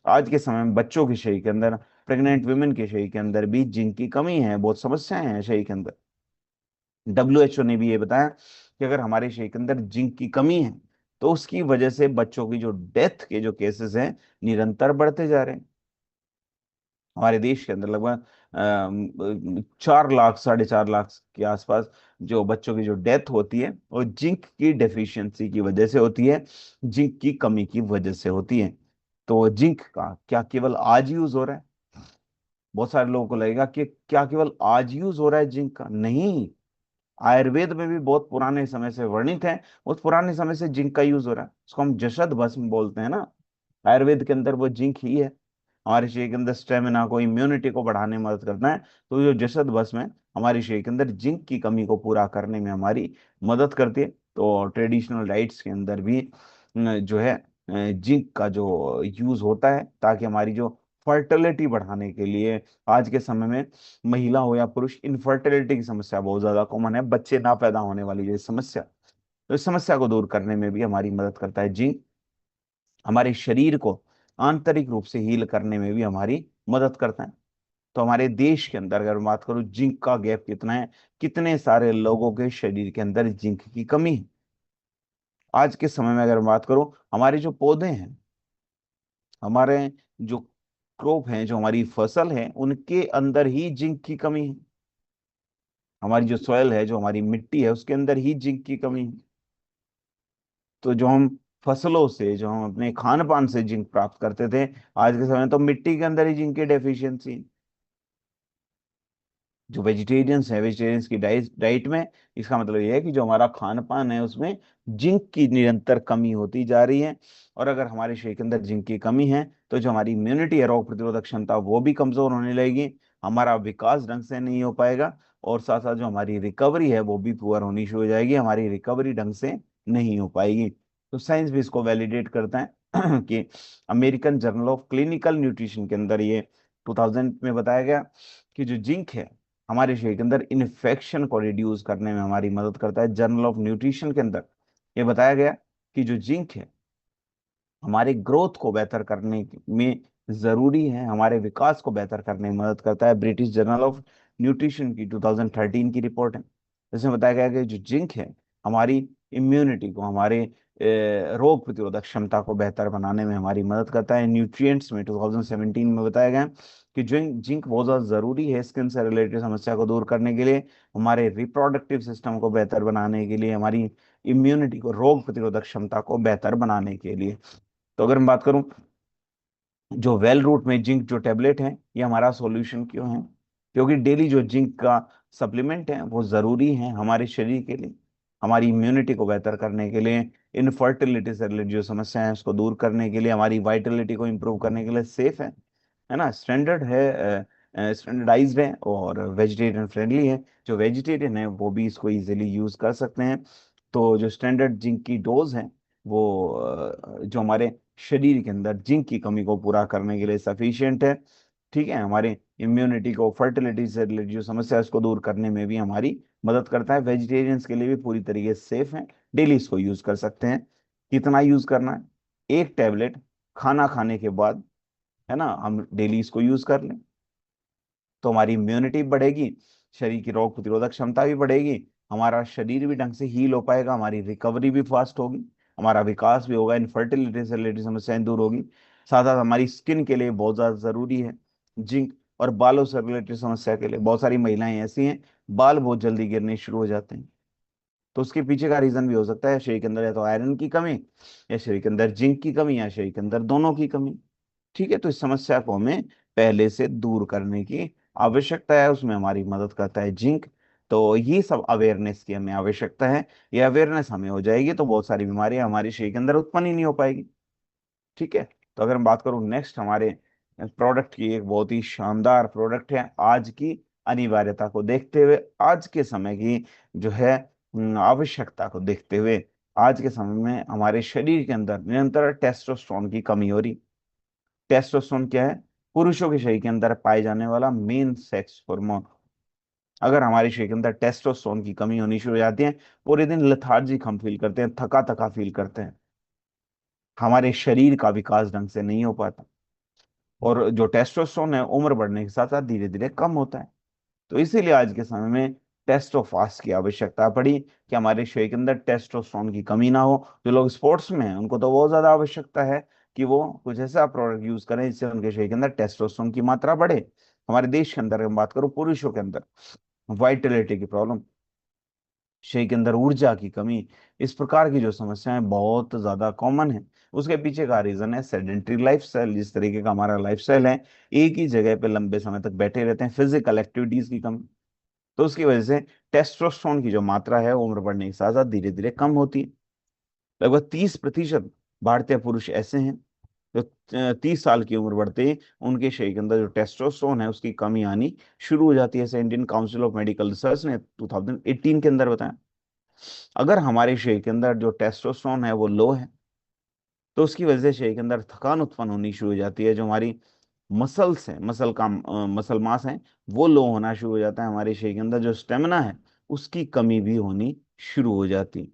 आज के समय में बच्चों के शरीर के अंदर, प्रेग्नेंट वुमेन के शरीर के अंदर भी जिंक की कमी है, बहुत समस्याएं हैं शरीर के अंदर। WHO ने भी ये बताया कि अगर हमारे शरीर के अंदर जिंक की कमी है तो उसकी वजह से बच्चों की जो डेथ के जो केसेस हैं निरंतर बढ़ते जा रहे हैं। हमारे देश के अंदर लगभग 4 लाख 4.5 लाख के आसपास जो बच्चों की जो डेथ होती है वो जिंक की डेफिशिएंसी की वजह से होती है, जिंक की कमी की वजह से होती है। तो जिंक का क्या केवल आज यूज हो रहा है? बहुत सारे लोगों को लगेगा कि क्या केवल आज यूज हो रहा है जिंक का? नहीं, आयुर्वेद में भी बहुत पुराने समय से वर्णित है, बहुत पुराने समय से जिंक का यूज हो रहा है। उसको हम जशद भस्म बोलते हैं ना, आयुर्वेद के अंदर वो जिंक ही है। हमारे शरीर के अंदर स्टेमिना को, इम्यूनिटी को बढ़ाने में मदद करता है। तो जो जसत भस्म है हमारे शरीर के अंदर जिंक की कमी को पूरा करने में हमारी मदद करती है। तो ट्रेडिशनल डाइट्स के अंदर भी जो है जिंक का जो यूज होता है ताकि हमारी जो फर्टिलिटी बढ़ाने के लिए, आज के समय में महिला हो या पुरुष, इनफर्टिलिटी की समस्या बहुत ज्यादा कॉमन है, बच्चे ना पैदा होने वाली जो समस्या, तो इस समस्या को दूर करने में भी हमारी मदद करता है जिंक। हमारे शरीर को आंतरिक रूप से हील करने में भी हमारी मदद करता है। तो हमारे देश के अंदर अगर बात करूं जिंक का गैप कितना है, कितने सारे लोगों के शरीर के अंदर जिंक की कमी है। आज के समय में अगर बात करूं, हमारे जो पौधे हैं, हमारे जो क्रॉप हैं, जो हमारी फसल है, उनके अंदर ही जिंक की कमी है। हमारी जो सॉइल है, जो हमारी मिट्टी है, उसके अंदर ही जिंक की कमी है। तो जो हम फसलों से, जो हम अपने खान पान से जिंक प्राप्त करते थे, आज के समय में तो मिट्टी के अंदर ही जिंक की डेफिशिएंसी। जो वेजिटेरियंस है, वेजिटेरियंस की डाइट में, इसका मतलब ये है कि जो हमारा खान पान है उसमें जिंक की निरंतर कमी होती जा रही है। और अगर हमारे शरीर के अंदर जिंक की कमी है तो जो हमारी इम्यूनिटी है, रोग प्रतिरोधक क्षमता, वो भी कमजोर होने लगेगी, हमारा विकास ढंग से नहीं हो पाएगा, और साथ साथ जो हमारी रिकवरी है वो भी पुअर होनी शुरू हो जाएगी, हमारी रिकवरी ढंग से नहीं हो पाएगी। तो साइंस भी इसको वैलिडेट करता है कि American journal of clinical nutrition के अंदर ये 2000 में बताया गया कि जो जिंक है हमारे शरीर के अंदर इन्फेक्शन को रिड्यूस करने में हमारी मदद करता है। जर्नल ऑफ न्यूट्रिशन के अंदर ये बताया गया कि जो जिंक है हमारे ग्रोथ को बेहतर करने में जरूरी है, हमारे विकास को बेहतर करने में मदद करता है। ब्रिटिश जर्नल ऑफ न्यूट्रिशन की 2013 की रिपोर्ट है, जिसमें बताया गया कि जो जिंक है हमारी इम्यूनिटी को, हमारे रोग प्रतिरोधक क्षमता को बेहतर बनाने में हमारी मदद करता है। न्यूट्रिएंट्स में 2017 में बताया गया कि जिंक जिंक बहुत ज़्यादा ज़रूरी है स्किन से रिलेटेड समस्या को दूर करने के लिए, हमारे रिप्रोडक्टिव सिस्टम को बेहतर बनाने के लिए, हमारी इम्यूनिटी को, रोग प्रतिरोधक क्षमता को बेहतर बनाने के लिए। तो अगर मैं बात करूं, जो वेल रूट में जिंक जो टेबलेट है ये हमारा सॉल्यूशन क्यों है? क्योंकि डेली जो जिंक का सप्लीमेंट है वो जरूरी है हमारे शरीर के लिए, हमारी इम्यूनिटी को बेहतर करने के लिए, इनफर्टिलिटी से रिलेटेड जो समस्या है उसको दूर करने के लिए, हमारी वाइटलिटी को इंप्रूव करने के लिए सेफ है ना, स्टैंडर्ड है, स्टैंडर्डाइज्ड है और वेजिटेरियन फ्रेंडली है। जो वेजिटेरियन है वो भी इसको इजीली यूज कर सकते हैं। तो जो स्टैंडर्ड जिंक की डोज है वो जो हमारे शरीर के अंदर जिंक की कमी को पूरा करने के लिए सफिशिएंट है। ठीक है, हमारे इम्यूनिटी को, फर्टिलिटी से रिलेटेड जो समस्या है उसको दूर करने में भी हमारी मदद करता है। वेजिटेरियंस के लिए भी पूरी तरीके से सेफ है, डेली इसको यूज कर सकते हैं। कितना यूज करना है? एक टैबलेट खाना खाने के बाद, है ना, हम डेली इसको यूज कर लें तो हमारी इम्यूनिटी बढ़ेगी, शरीर की रोग प्रतिरोधक क्षमता भी बढ़ेगी, हमारा शरीर भी ढंग से हील हो पाएगा, हमारी रिकवरी भी फास्ट होगी, हमारा विकास भी होगा, इनफर्टिलिटी से रिलेटेड समस्याएं दूर होगी। साथ साथ हमारी स्किन के लिए बहुत ज्यादा जरूरी है जिंक। और बालों से रिलेटेड समस्या के लिए, बहुत सारी महिलाएं ऐसी हैं बाल बहुत जल्दी गिरने शुरू हो जाते हैं, तो उसके पीछे का रीजन भी हो सकता है शरीर के अंदर या तो आयरन की कमी, या शरीर के अंदर जिंक की कमी, या शरीर के अंदर दोनों की कमी। ठीक है, तो इस समस्या को हमें पहले से दूर करने की आवश्यकता है, उसमें हमारी मदद करता है जिंक। तो ये सब अवेयरनेस की हमें आवश्यकता है। ये अवेयरनेस हमें हो जाएगी तो बहुत सारी बीमारियां हमारे शरीर के अंदर उत्पन्न ही नहीं हो पाएगी। ठीक है, तो अगर हम बात करूं नेक्स्ट हमारे प्रोडक्ट की, एक बहुत ही शानदार प्रोडक्ट है आज की अनिवार्यता को देखते हुए, आज के समय की जो है आवश्यकता को देखते हुए, आज के समय में हमारे शरीर के अंदर निरंतर टेस्टोस्टेरोन की कमी हो रही। टेस्टोस्टेरोन क्या है? पुरुषों के शरीर के अंदर पाए जाने वाला मेन सेक्स हार्मोन। अगर हमारे शरीर के अंदर टेस्टोस्टेरोन की कमी होनी शुरू हो जाती है, पूरे दिन लेथार्जिक हम फील करते हैं, थका थका फील करते हैं, हमारे शरीर का विकास ढंग से नहीं हो पाता, और जो टेस्टोस्टेरोन है उम्र बढ़ने के साथ साथ धीरे धीरे कम होता है। तो इसीलिए आज के समय में टेस्टोफास्ट की आवश्यकता पड़ी कि हमारे शरीर के अंदर टेस्टोस्टेरोन की कमी ना हो। जो लोग स्पोर्ट्स में हैं उनको तो बहुत ज्यादा आवश्यकता है कि वो कुछ ऐसा प्रोडक्ट यूज करें जिससे उनके शरीर के अंदर टेस्टोस्टेरोन की मात्रा बढ़े। हमारे देश के अंदर अगर बात करूं, पुरुषों के अंदर वाइटलिटी की प्रॉब्लम, शरीर के अंदर ऊर्जा की कमी, इस प्रकार की जो समस्याएं बहुत ज्यादा कॉमन है। उसके पीछे का रीजन है सेडेंट्री लाइफस्टाइल। जिस तरीके का हमारा लाइफस्टाइल है, एक ही जगह पे लंबे समय तक बैठे रहते हैं, फिजिकल एक्टिविटीज की कमी, तो उसकी वजह से टेस्टोस्टेरोन की जो मात्रा है वो उम्र बढ़ने के साथ साथ धीरे धीरे कम होती है। लगभग 30% भारतीय पुरुष ऐसे हैं जो 30 साल की उम्र बढ़ते ही उनके शरीर के अंदर जो टेस्टोस्टेरोन है उसकी कमी आनी शुरू हो जाती है। ऐसे Indian council of medical research ने 2018 के अंदर बताया। अगर हमारे शरीर के अंदर जो टेस्टोस्टेरोन है वो लो है, तो उसकी वजह से शरीर के अंदर थकान उत्पन्न होनी शुरू हो जाती है। जो हमारी मसल्स हैं, मसल मास है, वो लो होना शुरू हो जाता है। हमारे शरीर के अंदर जो स्टेमिना है उसकी कमी भी होनी शुरू हो जाती है।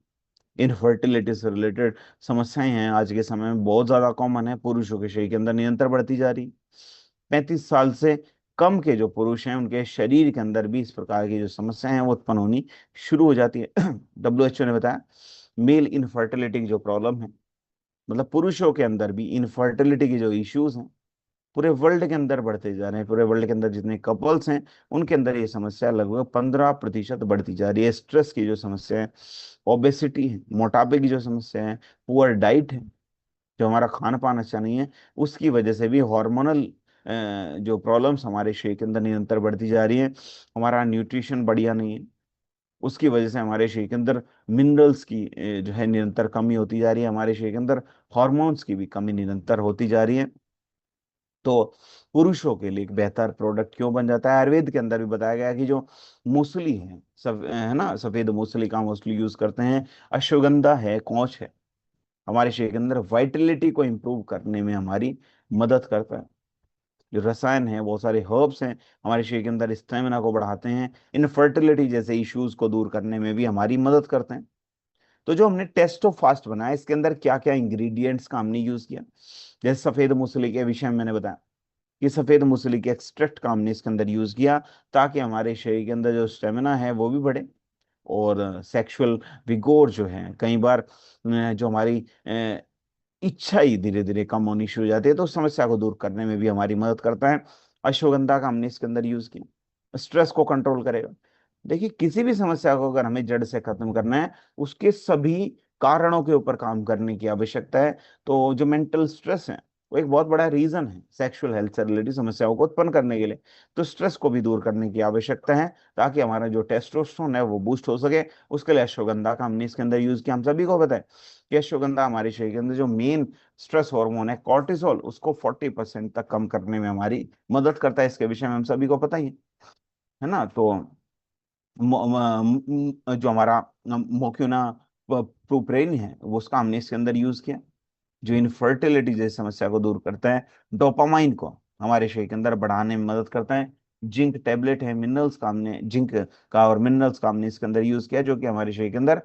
इनफर्टिलिटी से रिलेटेड समस्याएं हैं आज के समय में बहुत ज्यादा कॉमन है। पुरुषों के शरीर के अंदर निरंतर बढ़ती जा रही। 35 साल से कम के जो पुरुष हैं उनके शरीर के अंदर भी इस प्रकार की जो समस्याएं हैं वो उत्पन्न होनी शुरू हो जाती है। WHO ने बताया मेल इनफर्टिलिटी की जो प्रॉब्लम है, मतलब पुरुषों के अंदर भी इनफर्टिलिटी के जो इश्यूज हैं, पूरे वर्ल्ड के अंदर बढ़ते जा रहे हैं। पूरे वर्ल्ड के अंदर जितने कपल्स हैं उनके अंदर ये समस्या लगभग 15% बढ़ती जा रही है। स्ट्रेस की जो समस्या है, ओबेसिटी है, मोटापे की जो समस्या है, पुअर डाइट है, जो हमारा खान पान अच्छा नहीं है, उसकी वजह से भी हार्मोनल जो प्रॉब्लम्स हमारे शरीर के अंदर निरंतर बढ़ती जा रही है। हमारा न्यूट्रिशन बढ़िया नहीं है, उसकी वजह से हमारे शरीर के अंदर मिनरल्स की जो है निरंतर कमी होती जा रही है। हमारे शरीर के अंदर हॉर्मोन्स की भी कमी निरंतर होती जा रही है। तो पुरुषों के लिए एक बेहतर प्रोडक्ट क्यों बन जाता है, आयुर्वेद के अंदर भी बताया गया है कि जो मूसली है, सब है ना, सफेद मूसली का मूसली यूज करते हैं, अश्वगंधा है, कौच है, हमारे शरीर के अंदर वाइटलिटी को इंप्रूव करने में हमारी मदद करता है। जो रसायन है, बहुत सारे हर्ब्स हैं, हमारे शरीर के अंदर स्टेमिना को बढ़ाते हैं, इनफर्टिलिटी जैसे इश्यूज को दूर करने में भी हमारी मदद करते हैं। तो जो हमने टेस्टोफास्ट बनाया, इसके अंदर क्या क्या इंग्रेडिएंट्स का हमने यूज किया, जैसे सफेद मूसली के विषय में मैंने बताया कि सफेद मूसली के एक्सट्रैक्ट का हमने इसके अंदर यूज किया, ताकि हमारे शरीर के अंदर जो स्टेमिना है वो भी बढ़े, और सेक्सुअल विगोर जो है, कई बार जो हमारी इच्छा ही धीरे धीरे कम होनी शुरू हो जाती है, तो उस समस्या को दूर करने में भी हमारी मदद करता है। अश्वगंधा का हमने इसके अंदर यूज किया, स्ट्रेस को कंट्रोल करेगा। देखिए, किसी भी समस्या को अगर हमें जड़ से खत्म करना है, उसके सभी कारणों के ऊपर काम करने की आवश्यकता है। तो जो मेंटल स्ट्रेस है वो एक बहुत बड़ा रीजन है सेक्सुअल हेल्थ से रिलेटेड समस्याओं को उत्पन्न करने के लिए। तो स्ट्रेस को भी दूर करने की आवश्यकता है, ताकि हमारा जो टेस्टोस्टेरोन है वो बूस्ट हो सके। उसके लिए अश्वगंधा का हमने इसके अंदर यूज किया। हम सभी को पता है कि अश्वगंधा हमारे शरीर के अंदर जो मेन स्ट्रेस हार्मोन है कॉर्टिसोल, उसको 40% तक कम करने में हमारी मदद करता है। इसके विषय में हम सभी को पता ही है ना। तो जो हमारा मोक्यूना प्रोप्रेन है वो, उसका हमने इसके अंदर यूज किया, जो इनफर्टिलिटी जैसी समस्या को दूर करता है। डोपामाइन को हमारे शरीर के अंदर बढ़ाने में मदद करता है। जिंक टैबलेट है, मिनरल्स का हमने जिंक का और मिनरल्स का हमने इसके अंदर यूज किया, जो कि हमारे शरीर के अंदर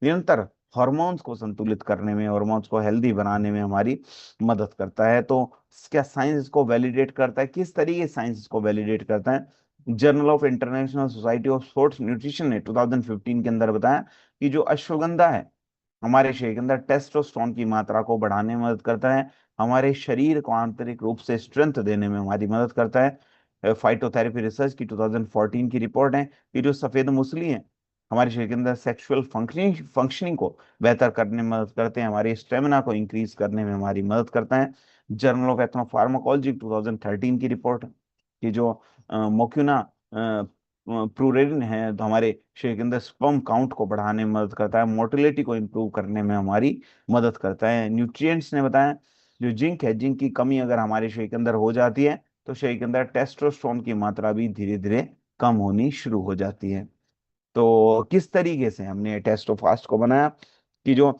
निरंतर हार्मोन्स को संतुलित करने में, हार्मोन्स को हेल्दी बनाने में हमारी मदद करता है। तो क्या साइंस इसको वैलिडेट करता है? किस तरीके से साइंस इसको वैलिडेट करता है? Journal of international society of sports nutrition ने 2015 के अंदर बताया कि जो अश्वगंधा है हमारे शरीर के अंदर टेस्टोस्टेरोन की मात्रा को बढ़ाने में मदद करता है, हमारे शरीर को आंतरिक रूप से स्ट्रेंथ देने में हमारी मदद करता है। फाइटोथेरेपी रिसर्च की 2014 की रिपोर्ट है कि जो सफेद मूसली है हमारे शरीर के अंदर सेक्सुअल फंक्शनिंग को बेहतर करने में मदद करते हैं, हमारी स्टेमिना को इंक्रीज करने में हमारी मदद करता है। जर्नल ऑफ एथनोफार्माकोलॉजी 2013 की रिपोर्ट है कि जो मोक्यूना प्रूरेरिन है, तो हमारे शरीर के अंदर स्पर्म काउंट को बढ़ाने में मदद करता है, मोटिलिटी को इंप्रूव करने में हमारी मदद करता है। न्यूट्रिएंट्स ने बताया जो जिंक है, जिंक की कमी अगर हमारे शरीर के अंदर हो जाती है, तो शरीर के अंदर टेस्टोस्टेरोन की मात्रा भी धीरे धीरे कम होनी शुरू हो जाती है। तो किस तरीके से हमने टेस्टोफास्ट को बनाया कि जो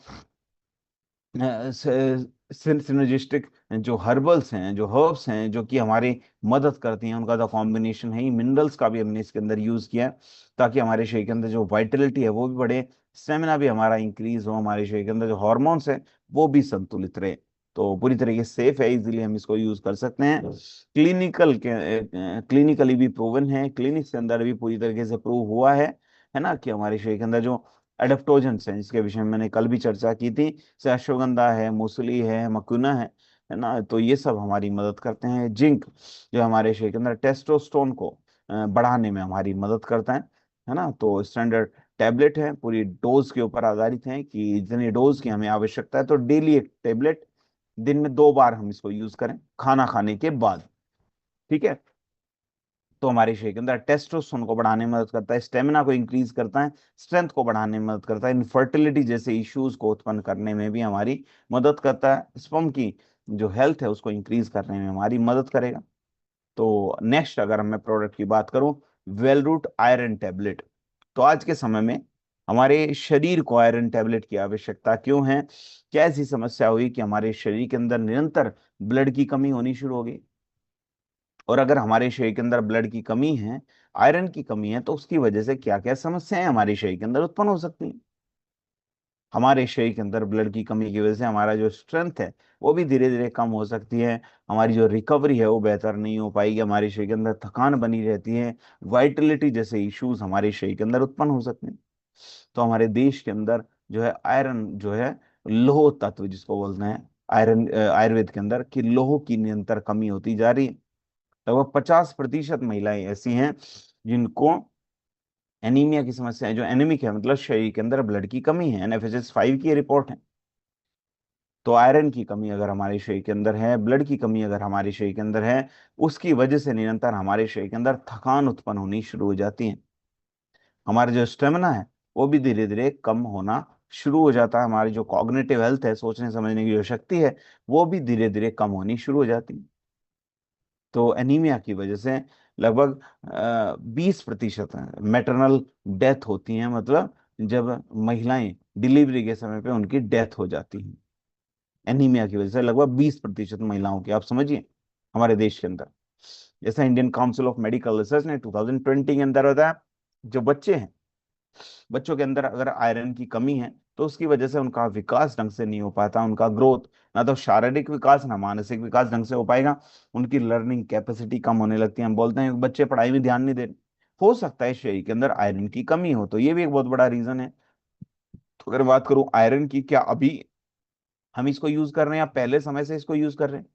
सिनर्जिस्टिक जो हर्बल्स हैं, जो हर्ब्स हैं, जो कि हमारी मदद करती हैं, उनका जो कॉम्बिनेशन है, मिनरल्स का भी हमने इसके अंदर यूज किया, ताकि हमारे शरीर के अंदर जो वाइटलिटी है वो भी बढ़े, स्टेमिना भी हमारा इंक्रीज हो, हमारे शरीर के अंदर जो हॉर्मोन्स है वो भी संतुलित रहे। तो पूरी तरीके से सेफ है, इजीली हम इसको यूज कर सकते हैं। क्लिनिकली भी प्रूवन है, क्लिनिक्स के अंदर भी पूरी तरीके से प्रूव हुआ है है ना, कि हमारे शरीर के अंदर जो एडेप्टोजेंस हैं, जिसके विषय में मैंने कल भी चर्चा की थी, जैसे अश्वगंधा है, मूसली है, मकुना है ना, तो ये सब हमारी मदद करते हैं। जिंक जो हमारे शरीर के अंदर टेस्टोस्टेरोन को बढ़ाने में हमारी मदद करता है ना। तो स्टैंडर्ड टैबलेट है, पूरी डोज के ऊपर आधारित है कि जितनी डोज की हमें आवश्यकता है, तो डेली एक टैबलेट, दिन में 2 बार हम इसको यूज करें, खाना खाने के बाद। ठीक है। तो हमारे शरीर के अंदर टेस्टोस्टेरोन को बढ़ाने में मदद करता है, स्टेमिना को इंक्रीज करता है, स्ट्रेंथ को बढ़ाने में मदद करता है, इनफर्टिलिटी जैसे इश्यूज को उत्पन्न करने में भी हमारी मदद करता है, स्पर्म की जो हेल्थ है उसको इंक्रीज करने में हमारी मदद करेगा। तो नेक्स्ट अगर मैं प्रोडक्ट की बात करूं, वेलरूट आयरन टैबलेट। तो आज के समय में हमारे शरीर को आयरन टैबलेट की आवश्यकता क्यों है? क्या ऐसी समस्या हुई कि हमारे शरीर के अंदर निरंतर ब्लड की कमी होनी शुरू हो गई? और अगर हमारे शरीर के अंदर ब्लड की कमी है, आयरन की कमी है, तो उसकी वजह से क्या क्या समस्याएं हमारे शरीर के अंदर उत्पन्न हो सकती हैं? हमारे शरीर के अंदर ब्लड की कमी की वजह से हमारा जो स्ट्रेंथ है वो भी धीरे धीरे कम हो सकती है, हमारी जो रिकवरी है वो बेहतर नहीं हो पाएगी, हमारे शरीर के अंदर थकान बनी रहती है, वाइटलिटी जैसे इश्यूज हमारे शरीर के अंदर उत्पन्न हो सकते हैं। तो हमारे देश के अंदर जो है आयरन जो है, लौह तत्व जिसको बोलते हैं, आयरन आयुर्वेद के अंदर कि लौह की निरंतर कमी होती जा रही है। लगभग 50% महिलाएं ऐसी हैं जिनको एनीमिया की समस्या है, जो एनीमिक है, मतलब शरीर के अंदर ब्लड की कमी है। NFHS 5 की रिपोर्ट है। तो आयरन की कमी अगर हमारे शरीर के अंदर है, ब्लड की कमी अगर हमारे शरीर के अंदर है, उसकी वजह से निरंतर हमारे शरीर के अंदर थकान उत्पन्न होनी शुरू हो जाती है। हमारा जो स्टेमिना है वो भी धीरे धीरे कम होना शुरू हो जाता है। हमारी जो कॉग्निटिव हेल्थ है, सोचने समझने की जो शक्ति है, वो भी धीरे धीरे कम होनी शुरू हो जाती है। तो एनीमिया की वजह से लगभग 20% मैटरनल डेथ होती हैं, मतलब जब महिलाएं डिलीवरी के समय पे उनकी डेथ हो जाती है एनीमिया की वजह से, लगभग 20% महिलाओं की, आप समझिए हमारे देश के अंदर। जैसा Indian council of medical research ने 2020 के अंदर बताया, जो बच्चे हैं, बच्चों के अंदर अगर आयरन की कमी है तो उसकी वजह से उनका विकास ढंग से नहीं हो पाता, उनका ग्रोथ, ना तो शारीरिक विकास ना मानसिक विकास ढंग से हो पाएगा, उनकी लर्निंग कैपेसिटी कम होने लगती है। हम बोलते हैं कि बच्चे पढ़ाई में ध्यान नहीं दे रहे, हो सकता है शरीर के अंदर आयरन की कमी हो, तो ये भी एक बहुत बड़ा रीजन है। तो अगर बात करूं आयरन की, क्या अभी हम इसको यूज कर रहे हैं या पहले समय से इसको यूज कर रहे हैं?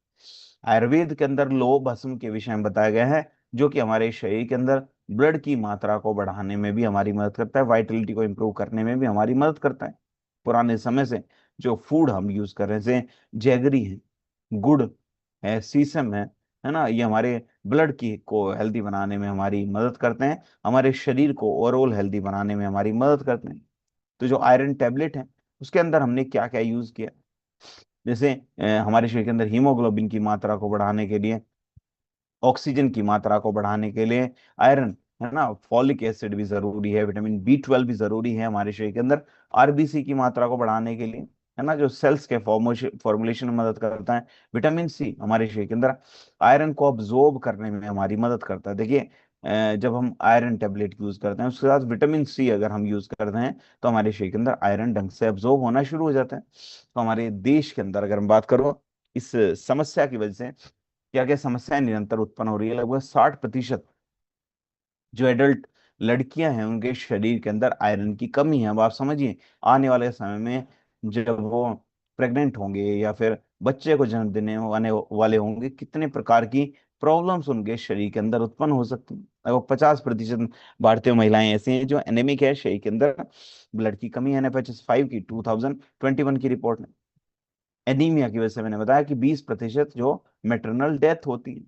आयुर्वेद के अंदर लौह भस्म के विषय में बताया गया है, जो कि हमारे शरीर के अंदर ब्लड की मात्रा को बढ़ाने में भी हमारी मदद करता है, वाइटलिटी को इंप्रूव करने में भी हमारी मदद करता है। पुराने समय से जो फूड हम यूज कर रहे हैं, जैसे जैगरी है, गुड़ है, सीसम है ना, ये हमारे ब्लड की को हेल्दी बनाने में हमारी मदद करते हैं, हमारे शरीर को ओवरऑल हेल्दी बनाने में हमारी मदद करते हैं। तो जो आयरन टैबलेट है, उसके अंदर हमने क्या क्या यूज किया, जैसे हमारे शरीर के अंदर हीमोग्लोबिन की मात्रा को बढ़ाने के लिए, ऑक्सीजन की मात्रा को बढ़ाने के लिए आयरन, है ना, फॉलिक एसिड भी जरूरी है, विटामिन B12 भी जरूरी है हमारे शरीर के अंदर, आरबीसी की मात्रा को बढ़ाने के लिए, है ना, जो सेल्स के फॉर्मुलेशन में मदद करता है, विटामिन C हमारे शरीर के अंदर आयरन को अब्जॉर्ब करने में हमारी मदद करता है। देखिए जब हम आयरन टेबलेट यूज करते हैं, उसके साथ विटामिन C अगर हम यूज करते हैं, तो हमारे शरीर के अंदर आयरन ढंग से अब्जॉर्ब होना शुरू हो जाता है। तो हमारे देश के अंदर अगर हम बात करो, इस समस्या की वजह से क्या क्या समस्याएं निरंतर उत्पन्न हो रही है, लगभग 60% जो एडल्ट लड़कियां हैं उनके शरीर के अंदर आयरन की कमी है। अब आप समझिए आने वाले समय में जब वो प्रेग्नेंट होंगे या फिर बच्चे को जन्म देने आने वाले होंगे, कितने प्रकार की प्रॉब्लम्स उनके शरीर के अंदर उत्पन्न हो सकती हैं। लगभग 50% भारतीय महिलाएं ऐसी हैं जो एनेमिक है, शरीर के अंदर ब्लड की कमी है। NFHS 5 की 2021 की रिपोर्ट में एनीमिया की वजह से मैंने बताया कि 20% जो मेटरनल डेथ होती है,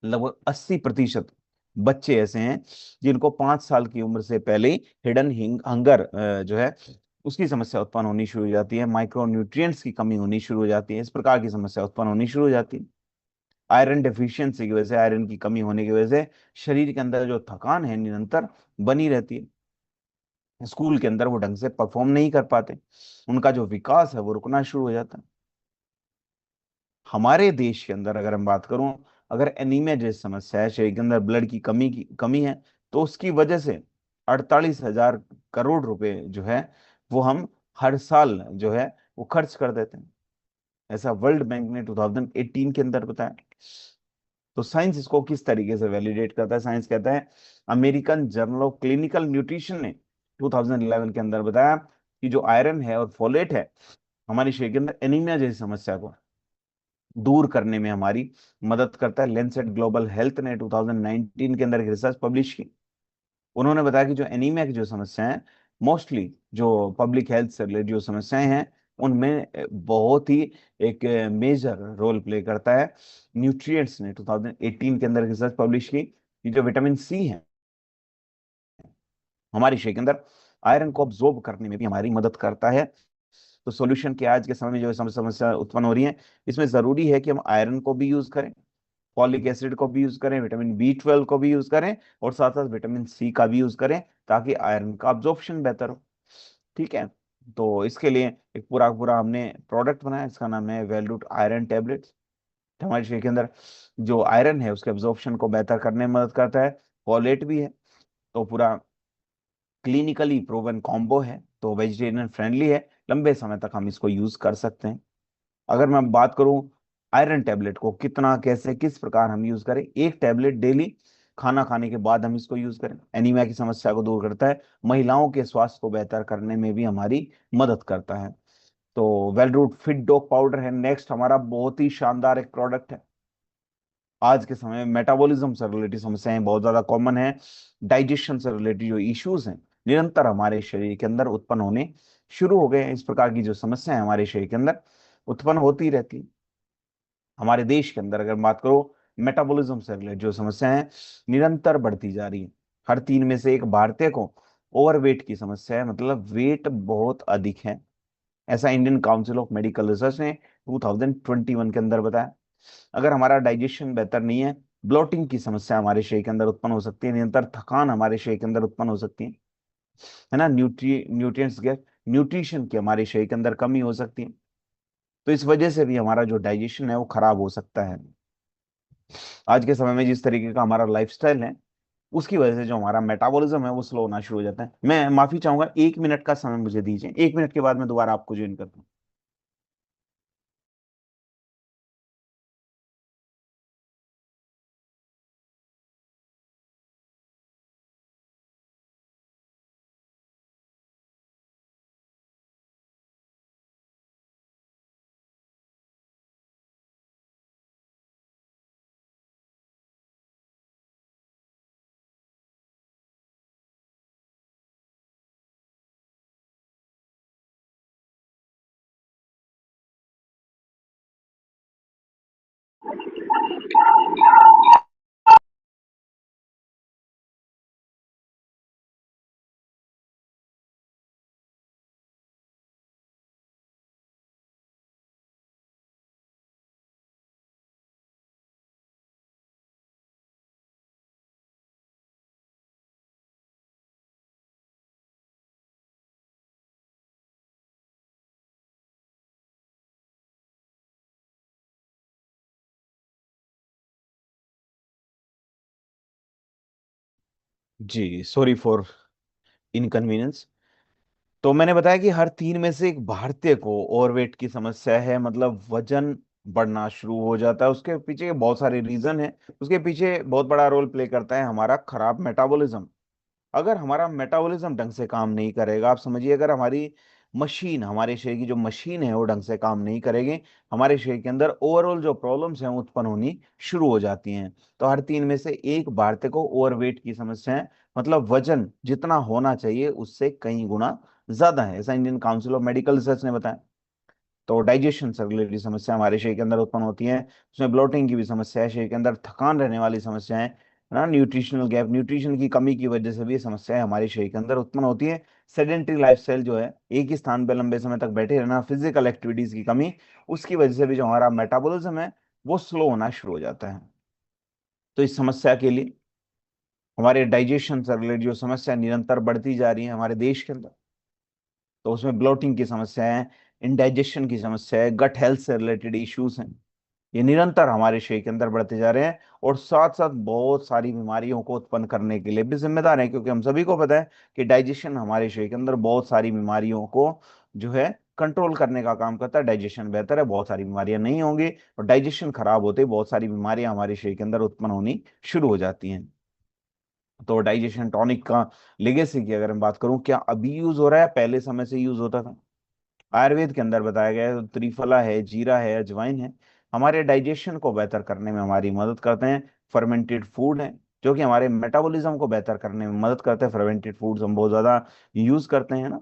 लगभग 80% बच्चे ऐसे हैं जिनको 5 साल की उम्र से पहले ही हिडन हंगर जो है उसकी समस्या उत्पन्न होनी शुरू हो जाती है, माइक्रो न्यूट्रिएंट्स की कमी होनी शुरू हो जाती है, इस प्रकार की समस्या उत्पन्न होनी शुरू हो जाती है। आयरन डेफिशिएंसी की वजह से, आयरन की कमी होने की वजह से शरीर के अंदर जो थकान है निरंतर बनी रहती है, स्कूल के अंदर वो ढंग से परफॉर्म नहीं कर पाते, उनका जो विकास है वो रुकना शुरू हो जाता है। हमारे देश के अंदर अगर हम बात करूं, अगर एनीमिया जैसी समस्या है, शरीर के अंदर ब्लड की कमी है, तो उसकी वजह से 48,000 करोड़ रुपए जो है वो हम हर साल जो है वो खर्च कर देते हैं। ऐसा वर्ल्ड बैंक ने 2018 के अंदर बताया। तो साइंस इसको किस तरीके से वैलिडेट करता है? साइंस कहता है, American journal of clinical nutrition ने 2011 के अंदर बताया कि जो आयरन है और फोलेट है हमारे शरीर के अंदर एनीमिया जैसी समस्या को दूर करने में हमारी मदद करता है। लेंसेट ग्लोबल हेल्थ ने 2019 के अंदर एक रिसर्च पब्लिश की। उन्होंने बताया कि जो एनीमिया की जो समस्या है, मोस्टली जो पब्लिक हेल्थ से रिलेटेड जो समस्याएं हैं उनमें बहुत ही एक मेजर रोल प्ले करता है। न्यूट्रिएंट्स ने 2018 के अंदर रिसर्च पब्लिश की कि जो विटामिन सी है हमारे शरीर के अंदर आयरन को अब्जॉर्ब करने में भी हमारी मदद करता है। तो सॉल्यूशन की आज के समय में जो समस्या उत्पन्न हो रही है, इसमें जरूरी है कि हम आयरन को भी यूज करें, फॉलिक एसिड को भी यूज करें, विटामिन B12 को भी यूज करें, और साथ साथ विटामिन सी का भी यूज करें, ताकि आयरन का अब्जॉर्प्शन बेहतर हो। ठीक है। तो इसके लिए एक पूरा पूरा हमने प्रोडक्ट बनाया, इसका नाम है वेलरूट आयरन टेबलेट्स। हमारे शरीर के अंदर जो आयरन है उसके अब्जॉर्प्शन को बेहतर करने में मदद करता है, फॉलेट भी है। तो पूरा क्लिनिकली प्रूवन कॉम्बो है, तो वेजिटेरियन फ्रेंडली है, लंबे समय तक हम इसको यूज कर सकते हैं। अगर मैं बात करूं आयरन टेबलेट को कितना, कैसे, किस प्रकार हम यूज करें, एक टेबलेट डेली खाना खाने के बाद हम इसको यूज करें, एनीमिया की समस्या को दूर करता है, महिलाओं के स्वास्थ्य को बेहतर करने में भी हमारी मदद करता है। तो वेलरूट फिट डॉग पाउडर है नेक्स्ट हमारा बहुत ही शानदार एक प्रोडक्ट है। आज के समय में मेटाबॉलिज्म से रिलेटेड समस्याएं बहुत ज्यादा कॉमन है। डाइजेशन से रिलेटेड जो इश्यूज हैं निरंतर हमारे शरीर के अंदर उत्पन्न होने शुरू हो गए हैं। इस प्रकार की जो समस्याएं हमारे शरीर के अंदर उत्पन्न होती रहती। हमारे देश के अंदर अगर बात करो, मेटाबॉलिज्म से रिलेटेड जो समस्या है निरंतर बढ़ती जा रही है। हर 3 में से एक भारतीय को ओवरवेट की समस्या है, मतलब वेट बहुत अधिक है। ऐसा Indian council of medical research ने 2021 के अंदर बताया। अगर हमारा डाइजेशन बेहतर नहीं है, ब्लोटिंग की समस्या हमारे शरीर के अंदर उत्पन्न हो सकती है, निरंतर थकान हमारे शरीर के अंदर उत्पन्न हो सकती है ना, न्यूट्रिएंट्स गैप, न्यूट्रिशन की हमारे शरीर के अंदर कमी हो सकती है। तो इस वजह से भी हमारा जो डाइजेशन है वो खराब हो सकता है। आज के समय में जिस तरीके का हमारा लाइफस्टाइल है उसकी वजह से जो हमारा मेटाबॉलिज्म है वो स्लो होना शुरू हो जाता है। मैं माफी चाहूंगा, 1 मिनट का समय मुझे दीजिए, 1 मिनट के बाद मैं दोबारा आपको ज्वाइन करता हूँ। जी सॉरी फॉर इनकन्वीनियंस। तो मैंने बताया कि हर 3 में से एक भारतीय को ओवरवेट की समस्या है, मतलब वजन बढ़ना शुरू हो जाता है। उसके पीछे बहुत सारे रीजन है, उसके पीछे बहुत बड़ा रोल प्ले करता है हमारा खराब मेटाबॉलिज्म। अगर हमारा मेटाबॉलिज्म ढंग से काम नहीं करेगा, आप समझिए अगर हमारी मशीन, हमारे शरीर की जो मशीन है वो ढंग से काम नहीं करेगी, हमारे शरीर के अंदर ओवरऑल जो प्रॉब्लम्स हैं वो उत्पन्न होनी शुरू हो जाती हैं। तो हर 3 में से एक भारतीय को ओवरवेट की समस्या है, मतलब वजन जितना होना चाहिए उससे कई गुना ज्यादा है, ऐसा Indian council of medical research ने बताया। तो डाइजेशन से रिलेटेड समस्या हमारे शरीर के अंदर उत्पन्न होती है, उसमें ब्लोटिंग की भी समस्या है, शरीर के अंदर थकान रहने वाली समस्या है ना, न्यूट्रिशनल गैप, न्यूट्रिशन की कमी की वजह से भी ये समस्याएं हमारे शरीर के अंदर उत्पन्न होती है। सेडेंटरी लाइफस्टाइल जो है, एक ही स्थान पर लंबे समय तक बैठे रहना, फिजिकल एक्टिविटीज की कमी, उसकी वजह से भी जो हमारा मेटाबॉलिज्म है वो स्लो होना शुरू हो जाता है। तो इस समस्या के लिए हमारे डाइजेशन से रिलेटेड जो समस्या निरंतर बढ़ती जा रही है हमारे देश के अंदर, तो उसमें ब्लोटिंग की समस्या है, इंडाइजेशन की समस्या है, गट हेल्थ से रिलेटेड इश्यूज हैं, ये निरंतर हमारे शरीर के अंदर बढ़ते जा रहे हैं, और साथ साथ बहुत सारी बीमारियों को उत्पन्न करने के लिए भी जिम्मेदार हैं, क्योंकि हम सभी को पता है कि डाइजेशन हमारे शरीर के अंदर बहुत सारी बीमारियों को जो है कंट्रोल करने का काम करता है, डाइजेशन बेहतर है, बहुत सारी बीमारियां नहीं होंगी, और डाइजेशन खराब होते ही बहुत सारी बीमारियां हमारे शरीर के अंदर उत्पन्न होनी शुरू हो जाती हैं। तो डाइजेशन टॉनिक का लेगेसी की अगर मैं बात करूं, क्या अभी यूज हो रहा है, पहले समय से यूज होता था? आयुर्वेद के अंदर बताया गया है, त्रिफला है, जीरा है, अजवाइन है, हमारे डाइजेशन को बेहतर करने में हमारी मदद करते हैं। फर्मेंटेड फूड है, जो कि हमारे मेटाबॉलिज्म को बेहतर करने में मदद करते हैं। फर्मेंटेड फूड्स हम बहुत ज्यादा यूज करते हैं ना।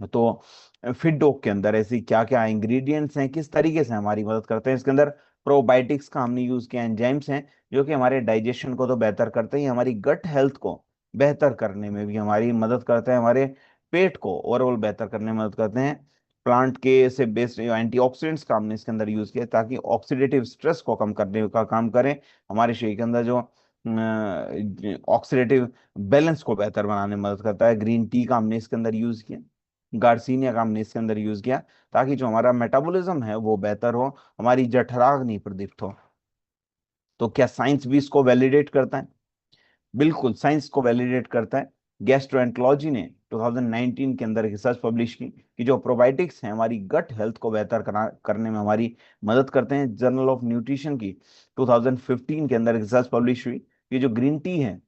तो फिट डॉग के अंदर ऐसी क्या क्या इंग्रेडिएंट्स हैं, किस तरीके से हमारी मदद करते हैं? इसके अंदर प्रोबायोटिक्स का हमने यूज किया, एंजाइम्स हैं जो कि हमारे डाइजेशन को तो बेहतर करते हैं, हमारी गट हेल्थ को बेहतर करने में भी हमारी मदद करते हैं, हमारे पेट को ओवरऑल बेहतर करने में मदद करते हैं। प्लांट के से बेस्ड एंटीऑक्सीडेंट्स का हमने इसके अंदर यूज किया ताकि ऑक्सीडेटिव स्ट्रेस को कम करने का काम करें, हमारे शरीर के अंदर जो ऑक्सीडेटिव बैलेंस को बेहतर बनाने में मदद करता है। ग्रीन टी का हमने इसके अंदर यूज किया, गार्सिनिया का हमने इसके अंदर यूज किया, ताकि जो हमारा मेटाबॉलिज्म है वो बेहतर हो, हमारी जठराग्नि नहीं प्रदीप्त हो। तो क्या साइंस भी इसको वैलिडेट करता है? बिल्कुल, साइंस को वैलिडेट करता है। गैस्ट्रोएंटरोलॉजी ने 2019 के अंदर रिसर्च पब्लिश की कि जो प्रोबायोटिक्स हैं हमारी गट हेल्थ को बेहतर करने में हमारी मदद करते हैं। जर्नल ऑफ न्यूट्रिशन की 2015 के अंदर रिसर्च पब्लिश हुई कि जो ग्रीन टी है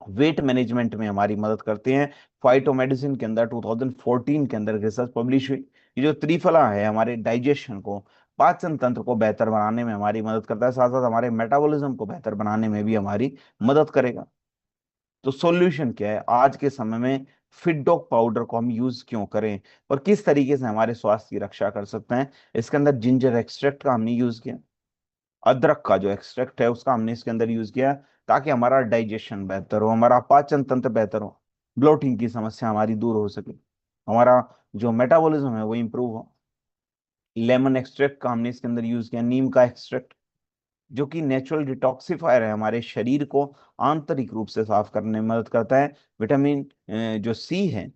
वेट मैनेजमेंट में हमारी मदद करते हैं। फाइटोमेडिसिन के अंदर 2014 के अंदर रिसर्च पब्लिश हुई। ये जो त्रिफला है हमारे डाइजेशन को, पाचन तंत्र को बेहतर बनाने में हमारी मदद करता है, साथ साथ हमारे मेटाबॉलिज्म को बेहतर बनाने में भी हमारी मदद करेगा। तो सॉल्यूशन क्या है आज के समय में? फिटडॉक पाउडर को हम यूज क्यों करें और किस तरीके से हमारे स्वास्थ्य की रक्षा कर सकते हैं? इसके अंदर जिंजर एक्सट्रैक्ट का हमने यूज किया, अदरक का जो एक्सट्रैक्ट है उसका हमने इसके अंदर यूज किया, ताकि हमारा डाइजेशन बेहतर हो, हमारा पाचन तंत्र बेहतर हो, ब्लोटिंग की समस्या हमारी दूर हो सके, हमारा जो मेटाबॉलिज्म है वो इंप्रूव हो। लेमन एक्सट्रैक्ट का हमने इसके अंदर यूज किया, नीम का एक्सट्रैक्ट जो कि नेचुरल डिटॉक्सिफायर है, हमारे शरीर को आंतरिक रूप से साफ करने में मदद करता है। विटामिन जो सी है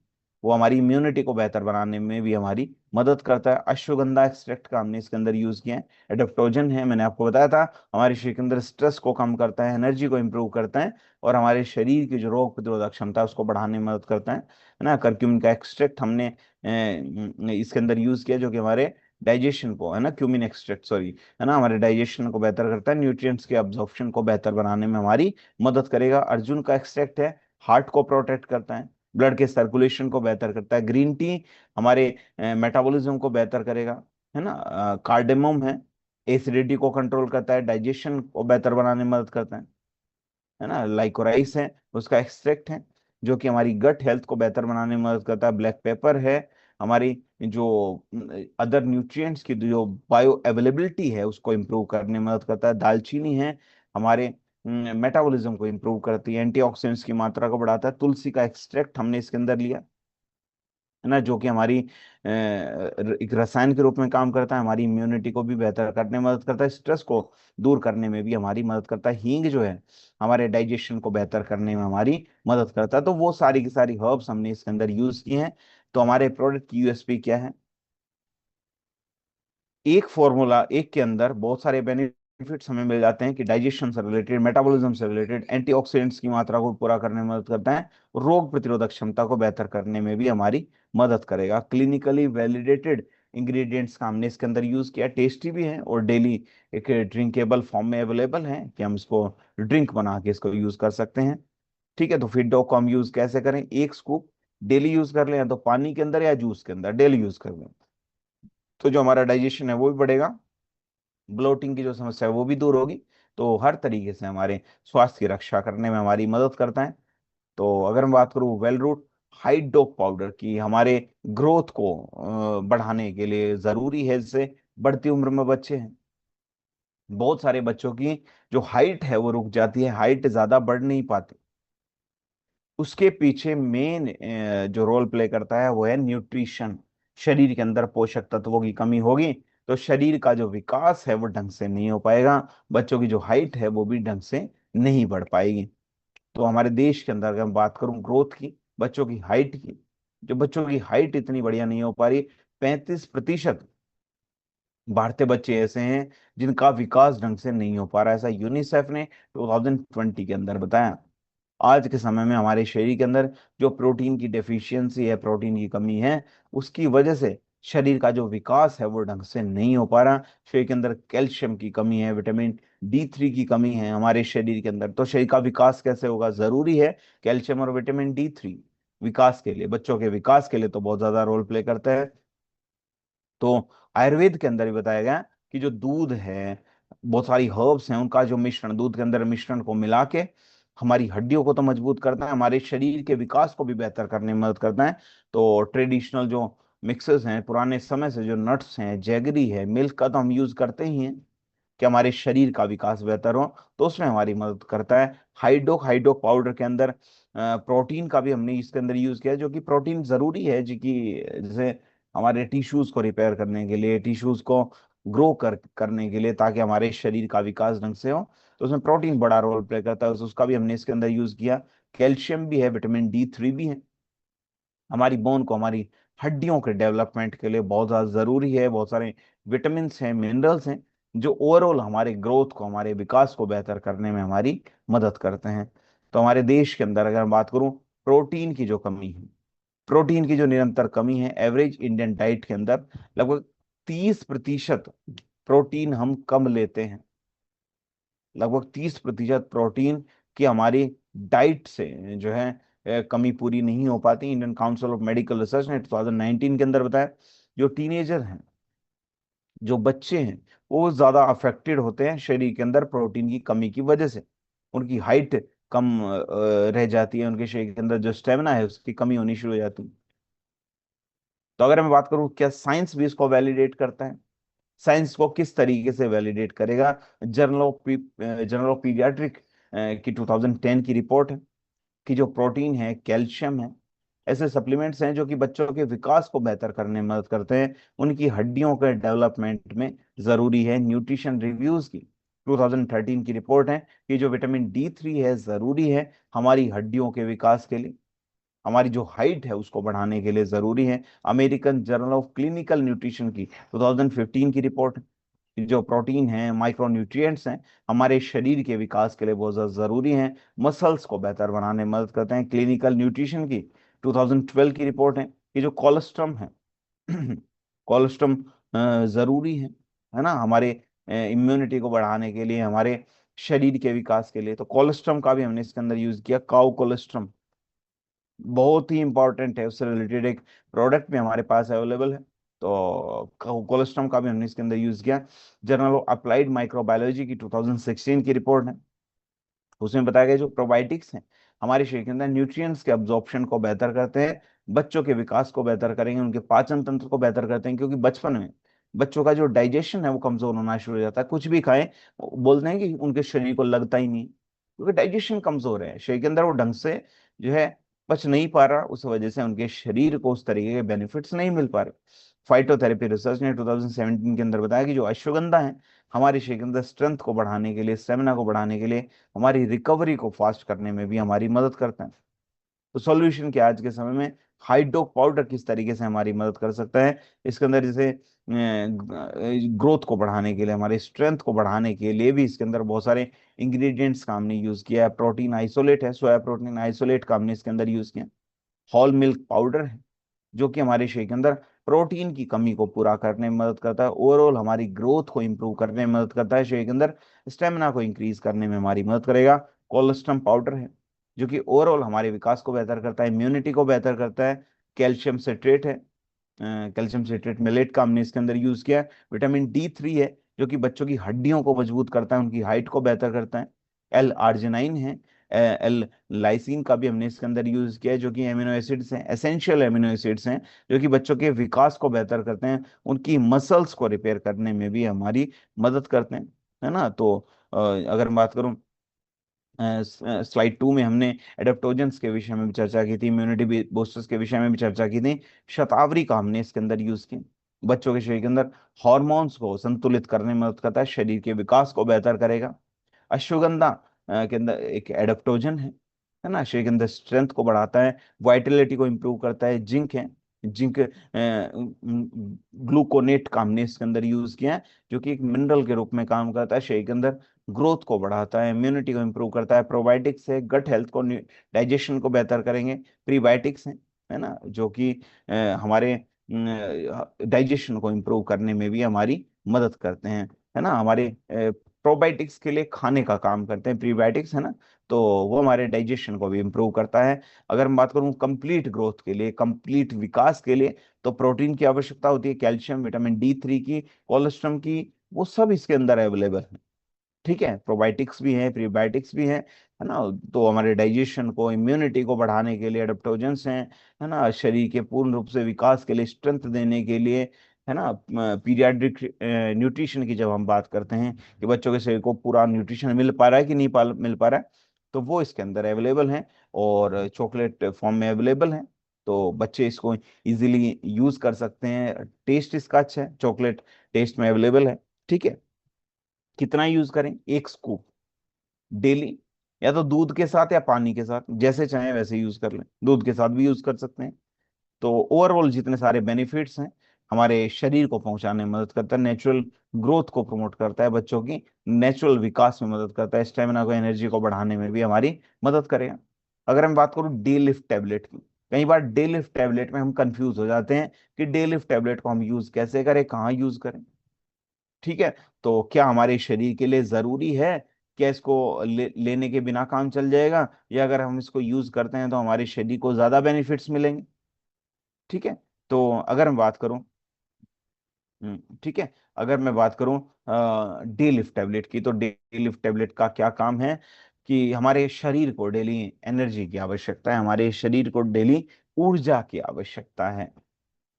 वो हमारी इम्यूनिटी को बेहतर बनाने में भी हमारी मदद करता है। अश्वगंधा एक्सट्रैक्ट का हमने इसके अंदर यूज किया है, एडाप्टोजन है, मैंने आपको बताया था, हमारे शरीर के अंदर स्ट्रेस को कम करता है, एनर्जी को इंप्रूव करता है, और हमारे शरीर की जो रोग प्रतिरोधक क्षमता है उसको बढ़ाने में मदद करता है ना। करक्यूमिन का एक्सट्रैक्ट हमने इसके अंदर यूज किया, जो कि हमारे डाइजेशन को, है ना, क्यूमिन एक्सट्रैक्ट सॉरी, है ना, हमारे डाइजेशन को बेहतर करता है, न्यूट्रिएंट्स के अब्जॉर्प्शन को बेहतर बनाने में हमारी मदद करेगा। अर्जुन का एक्सट्रैक्ट है, हार्ट को प्रोटेक्ट करता है, ब्लड के सर्कुलेशन को बेहतर करता है। ग्रीन टी हमारे मेटाबॉलिज्म को बेहतर करेगा, है ना। कार्डेमम है, एसिडिटी को कंट्रोल करता है, डाइजेशन को बेहतर बनाने में मदद करता है ना। लाइकोराइस है, उसका एक्सट्रैक्ट है, जो कि हमारी गट हेल्थ को बेहतर बनाने में मदद करता है। ब्लैक पेपर है, हमारी जो अदर न्यूट्रिएंट्स की जो बायो अवेलेबिलिटी है उसको इंप्रूव करने में मदद करता है। दालचीनी है, हमारे मेटाबॉलिज्म को इंप्रूव करती है, एंटीऑक्सीडेंट्स की मात्रा को बढ़ाता है। तुलसी का एक्सट्रैक्ट हमने इसके अंदर लिया, है ना, जो कि हमारी एक रसायन के रूप में काम करता है, हमारी इम्यूनिटी को भी बेहतर करने में मदद करता है, स्ट्रेस को दूर करने में भी हमारी मदद करता है। हींग जो है हमारे डाइजेशन को बेहतर करने में हमारी मदद करता है। तो वो सारी की सारी हर्ब्स हमने इसके अंदर यूज किए हैं। तो हमारे प्रोडक्ट की यूएसपी क्या है? एक फॉर्मूला, एक के अंदर बहुत सारे बेनिफिट्स हमें मिल जाते हैं कि डाइजेशन से रिलेटेड, मेटाबॉलिज्म से रिलेटेड, एंटीऑक्सीडेंट्स की मात्रा को पूरा करने में मदद करता है, रोग प्रतिरोधक क्षमता को बेहतर करने में भी हमारी मदद करेगा। क्लिनिकली वैलिडेटेड इंग्रेडिएंट्स का हमने इसके अंदर यूज किया, टेस्टी भी है और डेली एक ड्रिंकेबल फॉर्म में अवेलेबल है कि हम इसको ड्रिंक बना के इसको यूज कर सकते हैं। ठीक है, तो फिट डॉग को हम यूज कैसे करें? एक स्कूप डेली यूज कर लें, या तो पानी के अंदर या जूस के अंदर डेली यूज कर लें, तो जो हमारा डाइजेशन है वो भी बढ़ेगा, ब्लोटिंग की जो समस्या है वो भी दूर होगी। तो हर तरीके से हमारे स्वास्थ्य की रक्षा करने में हमारी मदद करता है। तो अगर मैं बात करूँ वेल रूट हाइड्रोक पाउडर की, हमारे ग्रोथ को बढ़ाने के लिए जरूरी है। इससे बढ़ती उम्र में बच्चे हैं, बहुत सारे बच्चों की जो हाइट है वो रुक जाती है, हाइट ज्यादा बढ़ नहीं पाती। उसके पीछे मेन जो रोल प्ले करता है वो है न्यूट्रिशन। शरीर के अंदर पोषक तत्वों की कमी होगी तो शरीर का जो विकास है वो ढंग से नहीं हो पाएगा, बच्चों की जो हाइट है वो भी ढंग से नहीं बढ़ पाएगी। तो हमारे देश के अंदर अगर मैं बात करूं ग्रोथ की, बच्चों की हाइट की, जो बच्चों की हाइट इतनी बढ़िया नहीं हो पा रही, 35% भारतीय बच्चे ऐसे हैं जिनका विकास ढंग से नहीं हो पा रहा है, ऐसा यूनिसेफ ने 2020 के अंदर बताया। आज के समय में हमारे शरीर के अंदर जो प्रोटीन की डेफिशिएंसी है, प्रोटीन की कमी है, उसकी वजह से शरीर का जो विकास है वो ढंग से नहीं हो पा रहा। शरीर के अंदर कैल्शियम की कमी है, विटामिन D3 की कमी है हमारे शरीर के अंदर। तो शरीर का विकास कैसे होगा? जरूरी है कैल्शियम और विटामिन D3 विकास के लिए, बच्चों के विकास के लिए तो बहुत ज्यादा रोल प्ले करता है। तो आयुर्वेद के अंदर भी बताया गया कि जो दूध है, बहुत सारी हर्ब्स हैं, उनका जो मिश्रण, दूध के अंदर मिश्रण को मिला के हमारी हड्डियों को तो मजबूत करता है, हमारे शरीर के विकास को भी बेहतर करने में मदद करता है। तो ट्रेडिशनल जो मिक्सेस हैं, पुराने समय से जो नट्स हैं, जैगरी है, मिल्क का तो हम यूज करते ही हैं कि हमारे शरीर का विकास बेहतर हो, तो उसमें हमारी मदद करता है। हाइड्रोक पाउडर के अंदर प्रोटीन का भी हमने इसके अंदर यूज किया, जो कि प्रोटीन जरूरी है जी, कि जैसे हमारे टिश्यूज को रिपेयर करने के लिए, टिश्यूज को ग्रो करने के लिए, ताकि हमारे शरीर का विकास ढंग से हो, तो उसमें प्रोटीन बड़ा रोल प्ले करता है, तो उसका भी हमने इसके अंदर यूज किया। कैल्शियम भी है, विटामिन D3 भी है, हमारी बोन को, हमारी हड्डियों के डेवलपमेंट के लिए बहुत ज्यादा जरूरी है। बहुत सारे विटामिन हैं, मिनरल्स हैं, जो ओवरऑल हमारे ग्रोथ को, हमारे विकास को बेहतर करने में हमारी मदद करते हैं। तो हमारे देश के अंदर अगर मैं बात करूं, प्रोटीन की जो कमी है, प्रोटीन की जो निरंतर कमी है, एवरेज इंडियन डाइट के अंदर लगभग 30% प्रोटीन हम कम लेते हैं। लगभग 30% प्रोटीन की हमारी डाइट से जो है कमी पूरी नहीं हो पाती। Indian council of medical research ने 2019 के अंदर बताया, जो टीनेजर हैं, जो बच्चे हैं, वो ज्यादा अफेक्टेड होते हैं शरीर के अंदर प्रोटीन की कमी की वजह से। उनकी हाइट कम रह जाती है, उनके शरीर के अंदर जो स्टेमिना है उसकी कमी होनी शुरू हो जाती है। तो अगर मैं बात करूं, क्या साइंस भी इसको वैलिडेट करता है? साइंस को किस तरीके से वैलिडेट करेगा? जर्नल ऑफ पीडियाट्रिक की 2010 की रिपोर्ट है कि जो प्रोटीन है, कैल्शियम है, ऐसे सप्लीमेंट्स हैं जो कि बच्चों के विकास को बेहतर करने में मदद करते हैं, उनकी हड्डियों के डेवलपमेंट में जरूरी है। न्यूट्रिशन रिव्यूज की 2013 की रिपोर्ट है कि जो विटामिन D3 है, जरूरी है हमारी हड्डियों के विकास के लिए, हमारी जो हाइट है उसको बढ़ाने के लिए जरूरी है। American journal of clinical nutrition की 2015 की रिपोर्ट, जो प्रोटीन है, माइक्रो न्यूट्रिएंट्स हैं, हमारे शरीर के विकास के लिए बहुत ज़्यादा ज़रूरी हैं, मसल्स को बेहतर बनाने में मदद करते हैं। क्लिनिकल न्यूट्रिशन की 2012 की रिपोर्ट है कि जो कोलेस्ट्रम है, कोलेस्ट्रम ज़रूरी है ना, हमारे इम्यूनिटी को बढ़ाने के लिए, हमारे शरीर के विकास के लिए। तो कोलेस्ट्रम का भी हमने इसके अंदर यूज किया। काउ कोलेस्ट्रम बहुत ही इंपॉर्टेंट है, उससे रिलेटेड एक प्रोडक्ट भी हमारे पास अवेलेबल है। तो कोलेस्ट्रॉम का भी हमने इसके अंदर यूज किया। जर्नल ऑफ अप्लाइड माइक्रोबायोलॉजी की 2016 की रिपोर्ट है, उसमें बताया गया जो प्रोबायोटिक्स हैं हमारे शरीर के अंदर न्यूट्रिएंट्स के अब्जॉर्प्शन को बेहतर करते हैं, बच्चों के विकास को बेहतर करेंगे, उनके पाचन तंत्र को बेहतर करते हैं, क्योंकि बचपन में बच्चों का जो डाइजेशन है वो कमजोर होना शुरू हो जाता है। कुछ भी खाएं, वो बोलते हैं कि उनके शरीर को लगता ही नहीं, क्योंकि डाइजेशन कमजोर है शरीर के अंदर, वो ढंग से जो है पच नहीं पा रहा, उस वजह से उनके शरीर को उस तरीके के बेनिफिट्स नहीं मिल पा रहे। फाइटोथेरेपी रिसर्च ने 2017 के अंदर बताया कि जो अश्वगंधा है, हमारे शरीर के अंदर स्ट्रेंथ को बढ़ाने के लिए, स्टेमिना को बढ़ाने के लिए, हमारी रिकवरी को फास्ट करने में भी हमारी मदद करता है। तो सॉल्यूशन क्या है आज के समय में? हाइड्रोक पाउडर किस तरीके से हमारी मदद कर सकता है? इसके अंदर जैसे ग्रोथ को बढ़ाने के लिए, हमारे स्ट्रेंथ को बढ़ाने के लिए भी इसके अंदर बहुत सारे इंग्रेडिएंट्स का हमने यूज किया है। प्रोटीन आइसोलेट है, सोया प्रोटीन आइसोलेट का हमने इसके अंदर यूज किया। होल मिल्क पाउडर है, जो कि हमारे शरीर के अंदर प्रोटीन की कमी को पूरा करने में मदद करता है, ओवरऑल हमारी ग्रोथ को इंप्रूव करने में मदद करता है, शरीर के अंदर स्टेमिना को इंक्रीज करने में हमारी मदद करेगा। कोलेस्ट्रम पाउडर है, जो कि ओवरऑल हमारे विकास को बेहतर करता है, इम्यूनिटी को बेहतर करता है। कैल्शियम सिट्रेट है, कैल्शियम सिट्रेट मिलेट का हमने इसके अंदर यूज किया है। विटामिन D3 है, जो कि बच्चों की हड्डियों को मजबूत करता है, उनकी हाइट को बेहतर करता है। एल आर्जिनाइन है, एल लाइसिन का भी हमने इसके अंदर यूज किया है, जो कि एमिनो एसिड्स हैं, एसेंशियल एमिनो एसिड्स हैं, जो कि बच्चों के विकास को बेहतर करते हैं, उनकी मसल्स को रिपेयर करने में भी हमारी मदद करते हैं, है ना। तो अगर मैं बात करूं, स्लाइड 2 में हमने एडेप्टोजेंस के विषय में भी चर्चा की थी, इम्यूनिटी बूस्टर्स के विषय में भी चर्चा की थी। शतावरी का हमने इसके अंदर यूज किया, बच्चों के शरीर के अंदर हार्मोन्स को संतुलित करने में मदद करता है, शरीर के विकास को बेहतर करेगा। अश्वगंधा के अंदर एक एडेप्टोजन है ना, शरीर के अंदर स्ट्रेंथ को बढ़ाता है, वाइटलिटी को इंप्रूव करता है। जिंक है, जिंक ग्लूकोनेट का हमने इसके अंदर यूज किया है, जो कि एक मिनरल के रूप में काम करता है, शरीर के अंदर ग्रोथ को बढ़ाता है, इम्यूनिटी को इम्प्रूव करता है। प्रोबायोटिक्स है, गट हेल्थ को, डाइजेशन को बेहतर करेंगे। प्रीबायोटिक्स है ना, जो कि हमारे डाइजेशन को इम्प्रूव करने में भी हमारी मदद करते हैं, है ना। हमारे प्रोबायोटिक्स के लिए खाने का काम करते हैं प्रीबायोटिक्स, है ना। तो वो हमारे डाइजेशन को भी इम्प्रूव करता है। अगर मैं बात करूं कंप्लीट ग्रोथ के लिए, कंप्लीट विकास के लिए, तो प्रोटीन की आवश्यकता होती है, कैल्शियम, विटामिन D3 की, कोलेस्ट्रम की, वो सब इसके अंदर अवेलेबल है। ठीक है, प्रोबायोटिक्स भी है, प्रीबायोटिक्स भी है ना। तो हमारे डाइजेशन को, इम्यूनिटी को बढ़ाने के लिए एडेप्टोजेंस हैं, है ना। शरीर के पूर्ण रूप से विकास के लिए, स्ट्रेंथ देने के लिए, है ना। पीरियाडिक न्यूट्रिशन की जब हम बात करते हैं कि बच्चों के शरीर को पूरा न्यूट्रिशन मिल पा रहा है कि नहीं मिल पा रहा है, तो वो इसके अंदर अवेलेबल है और चॉकलेट फॉर्म में अवेलेबल है। तो बच्चे इसको इजीली यूज कर सकते हैं। टेस्ट इसका अच्छा है, चॉकलेट टेस्ट में अवेलेबल है। ठीक है, कितना यूज करें? 1 स्कूप डेली, या तो दूध के साथ या पानी के साथ, जैसे चाहें वैसे यूज कर लें, दूध के साथ भी यूज कर सकते हैं। तो ओवरऑल जितने सारे बेनिफिट्स हैं, हमारे शरीर को पहुंचाने में मदद करता है, नेचुरल ग्रोथ को प्रमोट करता है, बच्चों की नेचुरल विकास में मदद करता है, स्टेमिना को, एनर्जी को बढ़ाने में भी हमारी मदद करेगा। अगर मैं बात करूं डे लिफ्ट टैबलेट की, कई बार डे लिफ्ट टैबलेट में हम कंफ्यूज हो जाते हैं कि डे लिफ्ट टैबलेट को हम यूज कैसे करें, कहाँ यूज करें। ठीक है, तो क्या हमारे शरीर के लिए जरूरी है? क्या इसको लेने के बिना काम चल जाएगा, या अगर हम इसको यूज करते हैं तो हमारे शरीर को ज्यादा बेनिफिट्स मिलेंगे? ठीक है, तो अगर मैं बात करूं, ठीक है, अगर मैं बात करूं डे लिफ्ट टैबलेट की, तो डे लिफ्ट टैबलेट का क्या काम है कि हमारे शरीर को डेली एनर्जी की आवश्यकता है, हमारे शरीर को डेली ऊर्जा की आवश्यकता है।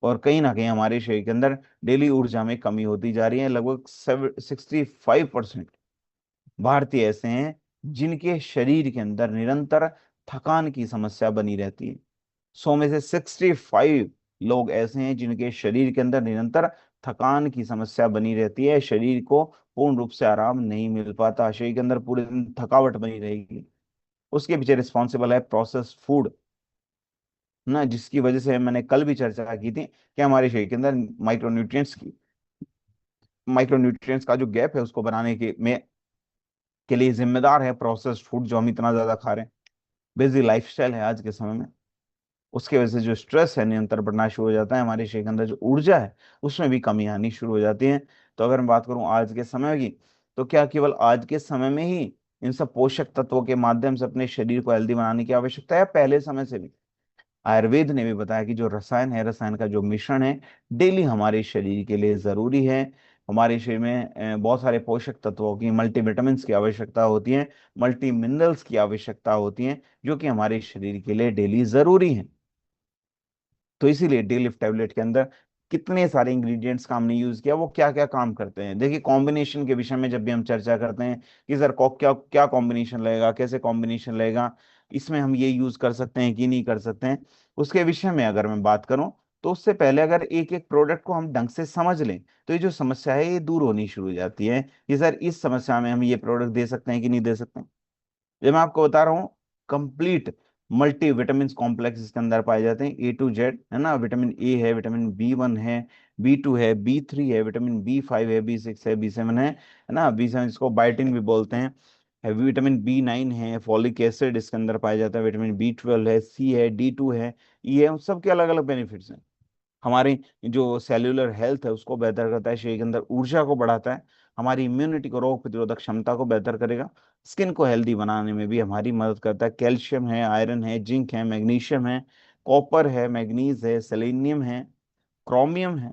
और कहीं ना कहीं हमारे शरीर के अंदर डेली ऊर्जा में कमी होती जा रही है। लगभग 65% भारतीय ऐसे हैं जिनके शरीर के अंदर निरंतर थकान की समस्या बनी रहती है। 100 में से 65 लोग ऐसे हैं जिनके शरीर के अंदर निरंतर थकान की समस्या बनी रहती है, शरीर को पूर्ण रूप से आराम नहीं मिल पाता, शरीर के अंदर पूरे दिन थकावट बनी रहेगी। उसके पीछे रिस्पॉन्सिबल है प्रोसेस फूड ना, जिसकी वजह से मैंने कल भी चर्चा की थी कि हमारे शरीर के अंदर माइक्रोन्यूट्रिएंट्स का जो गैप है उसको बनाने के लिए जिम्मेदार है प्रोसेस्ड फूड, जो हम इतना ज्यादा खा रहे हैं। बिजी लाइफस्टाइल है आज के समय में, उसके वजह से जो स्ट्रेस है निरंतर बढ़ना शुरू हो जाता है, हमारे शरीर के अंदर जो ऊर्जा है उसमें भी कमी आनी शुरू हो जाती है। तो अगर मैं बात करूं आज के समय की, तो क्या केवल आज के समय में ही इन सब पोषक तत्वों के माध्यम से अपने शरीर को हेल्दी बनाने की आवश्यकता है, पहले समय से भी? आयुर्वेद ने भी बताया कि जो रसायन है, रसायन का जो मिश्रण है, डेली हमारे शरीर के लिए जरूरी है। हमारे शरीर में बहुत सारे पोषक तत्वों की, मल्टीविटामिन्स की आवश्यकता होती है, मल्टी मिनरल्स की आवश्यकता होती है, जो कि हमारे शरीर के लिए डेली जरूरी है। तो इसीलिए डे लिफ्ट टैबलेट के अंदर कितने सारे इंग्रेडिएंट्स का हमने यूज किया, वो क्या क्या काम करते हैं। देखिए, कॉम्बिनेशन के विषय में जब भी हम चर्चा करते हैं कि सर को क्या क्या कॉम्बिनेशन लगेगा, कैसे कॉम्बिनेशन लगेगा, इसमें हम ये यूज कर सकते हैं कि नहीं कर सकते हैं, उसके विषय में अगर मैं बात करूं, तो उससे पहले अगर एक एक प्रोडक्ट को हम ढंग से समझ लें, तो ये जो समस्या है ये दूर होनी शुरू हो जाती है कि सर इस समस्या में हम ये प्रोडक्ट दे सकते हैं कि नहीं दे सकते। ये मैं आपको बता रहा हूँ, कंप्लीट मल्टी विटामिन कॉम्प्लेक्स इसके अंदर पाए जाते हैं, A to Z, है ना। विटामिन A है, विटामिन B1 है, B2 है, B3 है, विटामिन B5 है, B6 है, B7 है ना। B7 इसको बायोटिन भी बोलते हैं। विटामिन B9 है, फॉलिक एसिड इसके अंदर पाया जाता है, विटामिन B12 है, C है, D2 है, E है, उन सबके अलग अलग बेनिफिट्स हैं। हमारी जो सेल्यूलर हेल्थ है उसको बेहतर करता है, शरीर के अंदर ऊर्जा को बढ़ाता है, हमारी इम्यूनिटी को, रोग प्रतिरोधक क्षमता को बेहतर करेगा, स्किन को हेल्दी बनाने में भी हमारी मदद करता है। कैल्शियम है, आयरन है, जिंक है, मैग्नीशियम है, कॉपर है, मैग्नीज है, सेलेनियम है, क्रोमियम है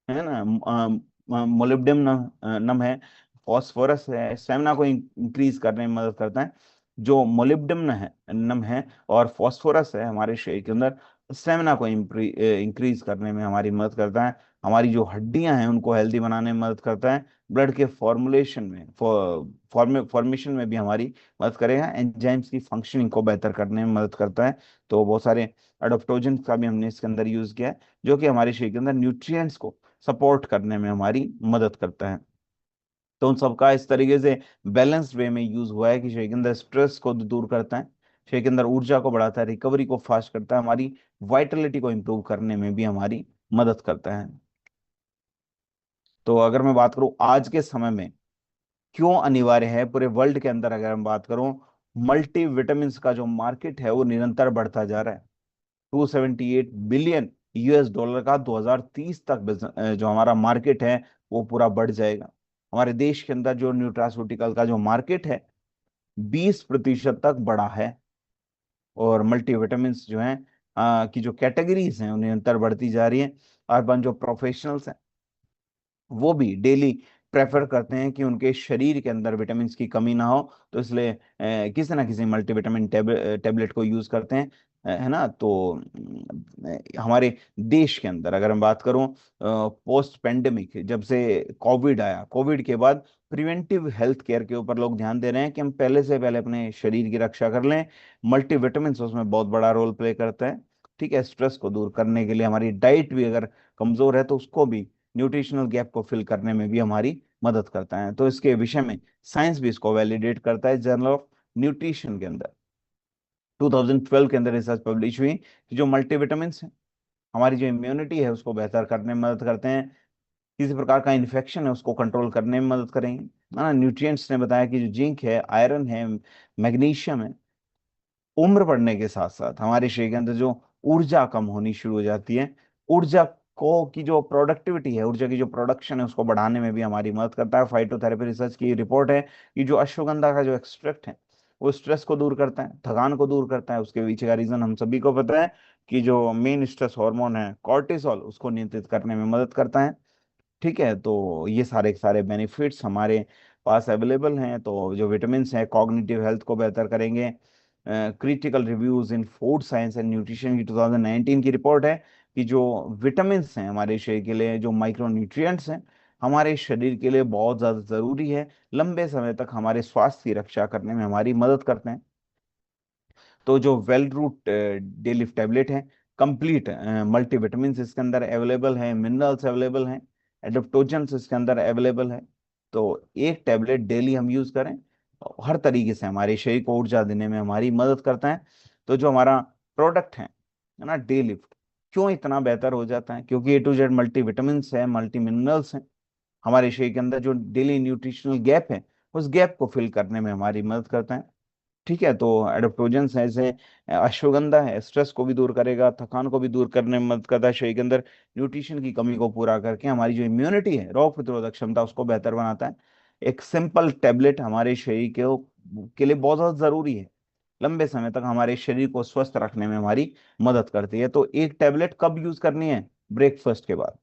ना, मोलिब्डेनम नम है, फॉस्फोरस है, स्टेमिना को इंक्रीज करने में मदद करता है। जो मोलिब्डेनम है, नम है, और फॉस्फोरस है, हमारे शरीर के अंदर स्टेमिना को इंक्रीज करने में हमारी मदद करता है, हमारी जो हड्डियां हैं उनको हेल्दी बनाने में मदद करता है, ब्लड के फॉर्मुलेशन में, फॉर्मेशन में भी हमारी मदद करेगा, एंजाइम्स की फंक्शनिंग को बेहतर करने में मदद करता है। तो बहुत सारे अडोप्टोजन का भी हमने इसके अंदर यूज किया है, जो कि हमारे शरीर के अंदर न्यूट्रिएंट्स को सपोर्ट करने में हमारी मदद करता है। तो उन सबका इस तरीके से बैलेंस्ड वे में यूज हुआ है कि शरीर के अंदर स्ट्रेस को दूर करता है, शरीर के अंदर ऊर्जा को बढ़ाता है, रिकवरी को फास्ट करता है, हमारी वाइटलिटी को इंप्रूव करने में भी हमारी मदद करता है। तो अगर मैं बात करूं आज के समय में क्यों अनिवार्य है पूरे वर्ल्ड के अंदर, अगर हम बात करूं, मल्टी विटामिन का जो मार्केट है वो निरंतर बढ़ता जा रहा है। 278 बिलियन यूएस डॉलर का 2030 तक जो हमारा मार्केट है वो पूरा बढ़ जाएगा। हमारे देश के अंदर जो न्यूट्रास्यूटिकल का जो मार्केट है 20% तक बढ़ा है। और मल्टीविटामिन जो हैं की जो कैटेगरीज हैं वो निरंतर बढ़ती जा रही है। अर्बन जो प्रोफेशनल्स हैं वो भी डेली प्रेफर करते हैं कि उनके शरीर के अंदर विटामिन की कमी ना हो, तो इसलिए किसी ना किसी मल्टीविटामिन टेबलेट को यूज करते हैं, है ना। तो हमारे देश के अंदर अगर मैं बात करूं, पोस्ट पेंडेमिक जब से कोविड आया, कोविड के बाद प्रिवेंटिव हेल्थ केयर के ऊपर लोग ध्यान दे रहे हैं कि हम पहले से पहले अपने शरीर की रक्षा कर लें। मल्टीविटामिन उसमें बहुत बड़ा रोल प्ले करता है। ठीक है, स्ट्रेस को दूर करने के लिए हमारी डाइट भी अगर कमजोर है तो उसको भी, न्यूट्रिशनल गैप को फिल करने में भी हमारी मदद करता है। तो इसके विषय में साइंस भी इसको वैलिडेट करता है। जर्नल ऑफ न्यूट्रिशन के अंदर 2012 के अंदर रिसर्च पब्लिश हुई कि जो मल्टीविटामिन है हमारी जो इम्यूनिटी है उसको बेहतर करने में मदद करते हैं, किसी प्रकार का इन्फेक्शन है उसको कंट्रोल करने में मदद करेंगे, है ना। न्यूट्रिएंट्स ने बताया कि जो जिंक है, आयरन है, मैग्नीशियम है, उम्र बढ़ने के साथ साथ हमारे शरीर के अंदर जो ऊर्जा कम होनी शुरू हो जाती है, ऊर्जा को की जो प्रोडक्टिविटी है, ऊर्जा की जो प्रोडक्शन है उसको बढ़ाने में भी हमारी मदद करता है। फाइटोथेरेपी रिसर्च की रिपोर्ट है कि जो अश्वगंधा का जो एक्सट्रैक्ट है वो स्ट्रेस को दूर करता है, थकान को दूर करता है। उसके पीछे का रीजन हम सभी को पता है कि जो मेन स्ट्रेस हार्मोन है कॉर्टिसोल, उसको नियंत्रित करने में मदद करता है। ठीक है, तो ये सारे के सारे बेनिफिट्स हमारे पास अवेलेबल हैं। तो जो विटामिन हैं कॉग्निटिव हेल्थ को बेहतर करेंगे। Critical reviews in food science and nutrition की 2019 की रिपोर्ट है कि जो विटामिन हैं हमारे शरीर के लिए, जो माइक्रो न्यूट्रिएंट्स हैं हमारे शरीर के लिए बहुत ज़्यादा ज़रूरी है, लंबे समय तक हमारे स्वास्थ्य की रक्षा करने में हमारी मदद करते हैं। तो जो well root day lift tablet है, कंप्लीट मल्टीविटामिन इसके अंदर अवेलेबल है, मिनरल्स अवेलेबल हैं, एडाप्टोजेंस इसके अंदर अवेलेबल है। तो एक टैबलेट डेली हम यूज करें, हर तरीके से हमारे शरीर को ऊर्जा देने में हमारी मदद करता है। तो जो हमारा प्रोडक्ट है ना डे लिफ्ट, क्यों इतना बेहतर हो जाता है? क्योंकि A to Z मल्टीविटामिन है, मल्टी मिनरल्स हैं, हमारे शरीर के अंदर जो डेली न्यूट्रिशनल गैप है उस गैप को फिल करने में हमारी मदद करता है। ठीक है, तो एडाप्टोजेंस है जैसे अश्वगंधा है, स्ट्रेस को भी दूर करेगा, थकान को भी दूर करने में मदद करता है, शरीर के अंदर न्यूट्रिशन की कमी को पूरा करके हमारी जो इम्यूनिटी है, रोग प्रतिरोधक क्षमता, उसको बेहतर बनाता है। एक सिंपल टेबलेट हमारे शरीर के लिए बहुत ज़्यादा जरूरी है, लंबे समय तक हमारे शरीर को स्वस्थ रखने में हमारी मदद करती है। तो एक टेबलेट कब यूज करनी है? ब्रेकफास्ट के बाद,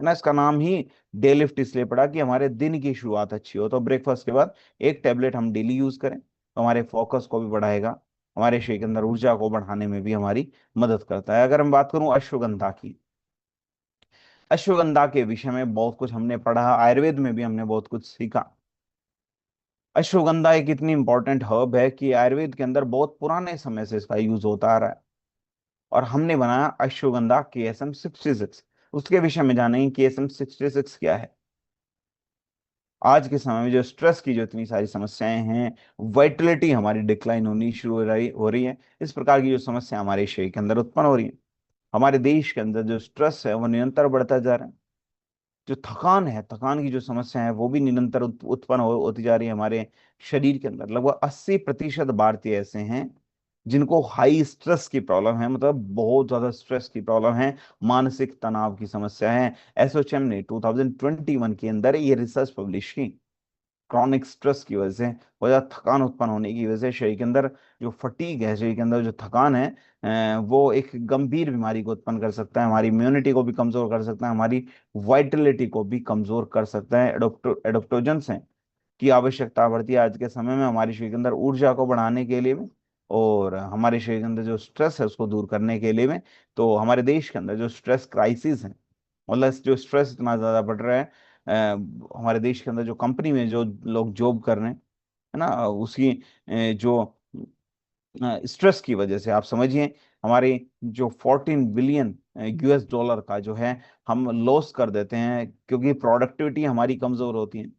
है ना। इसका नाम ही डे लिफ्ट इसलिए पड़ा कि हमारे दिन की शुरुआत अच्छी हो। तो ब्रेकफास्ट के बाद एक टेबलेट हम डेली यूज करें तो हमारे फोकस को भी बढ़ाएगा, हमारे शरीर के अंदर ऊर्जा को बढ़ाने में भी हमारी मदद करता है। अगर मैं बात करूं अश्वगंधा की, अश्वगंधा के विषय में बहुत कुछ हमने पढ़ा, आयुर्वेद में भी हमने बहुत कुछ सीखा। अश्वगंधा एक इतनी इंपॉर्टेंट हर्ब है कि आयुर्वेद के अंदर बहुत पुराने समय से इसका यूज होता आ रहा है। और हमने बनाया अश्वगंधा KSM-66। उसके विषय में जानेंगे KSM-66 क्या है। आज के समय में जो स्ट्रेस की जो इतनी सारी समस्याएं हैं, वाइटलिटी हमारी डिक्लाइन होनी शुरू हो रही है, इस प्रकार की जो समस्या हमारे शरीर के अंदर उत्पन्न हो रही है, हमारे देश के अंदर जो स्ट्रेस है वो निरंतर बढ़ता जा रहा है। जो थकान है, थकान की जो समस्या है वो भी निरंतर उत्पन्न होती जा रही है हमारे शरीर के अंदर। लगभग 80% भारतीय ऐसे हैं जिनको हाई स्ट्रेस की प्रॉब्लम है, मतलब बहुत ज्यादा स्ट्रेस की प्रॉब्लम है, मानसिक तनाव की समस्या है। एसोचैम ने 2021 के अंदर ये रिसर्च पब्लिश की। क्रॉनिक स्ट्रेस की वजह से, वजह थकान उत्पन्न होने की वजह से शरीर के अंदर जो फटीग है, शरीर के अंदर जो थकान है, वो एक गंभीर बीमारी को उत्पन्न कर सकता है, हमारी इम्यूनिटी को भी कमजोर कर सकता है, हमारी वाइटलिटी को भी कमजोर कर सकता है। एडोप्टोजेंस हैं की आवश्यकता बढ़ती है आज के समय में हमारे शरीर के अंदर ऊर्जा को बढ़ाने के लिए भी, और हमारे शरीर के अंदर जो स्ट्रेस है उसको दूर करने के लिए भी। तो हमारे देश के अंदर जो स्ट्रेस क्राइसिस है, मतलब जो स्ट्रेस इतना ज्यादा बढ़ रहा है, हमारे देश के अंदर जो कंपनी में जो लोग जॉब कर रहे हैं, है ना, उसकी जो स्ट्रेस की वजह से आप समझिए हमारे जो 14 बिलियन US डॉलर का जो है हम लॉस कर देते हैं, क्योंकि प्रोडक्टिविटी हमारी कमजोर होती है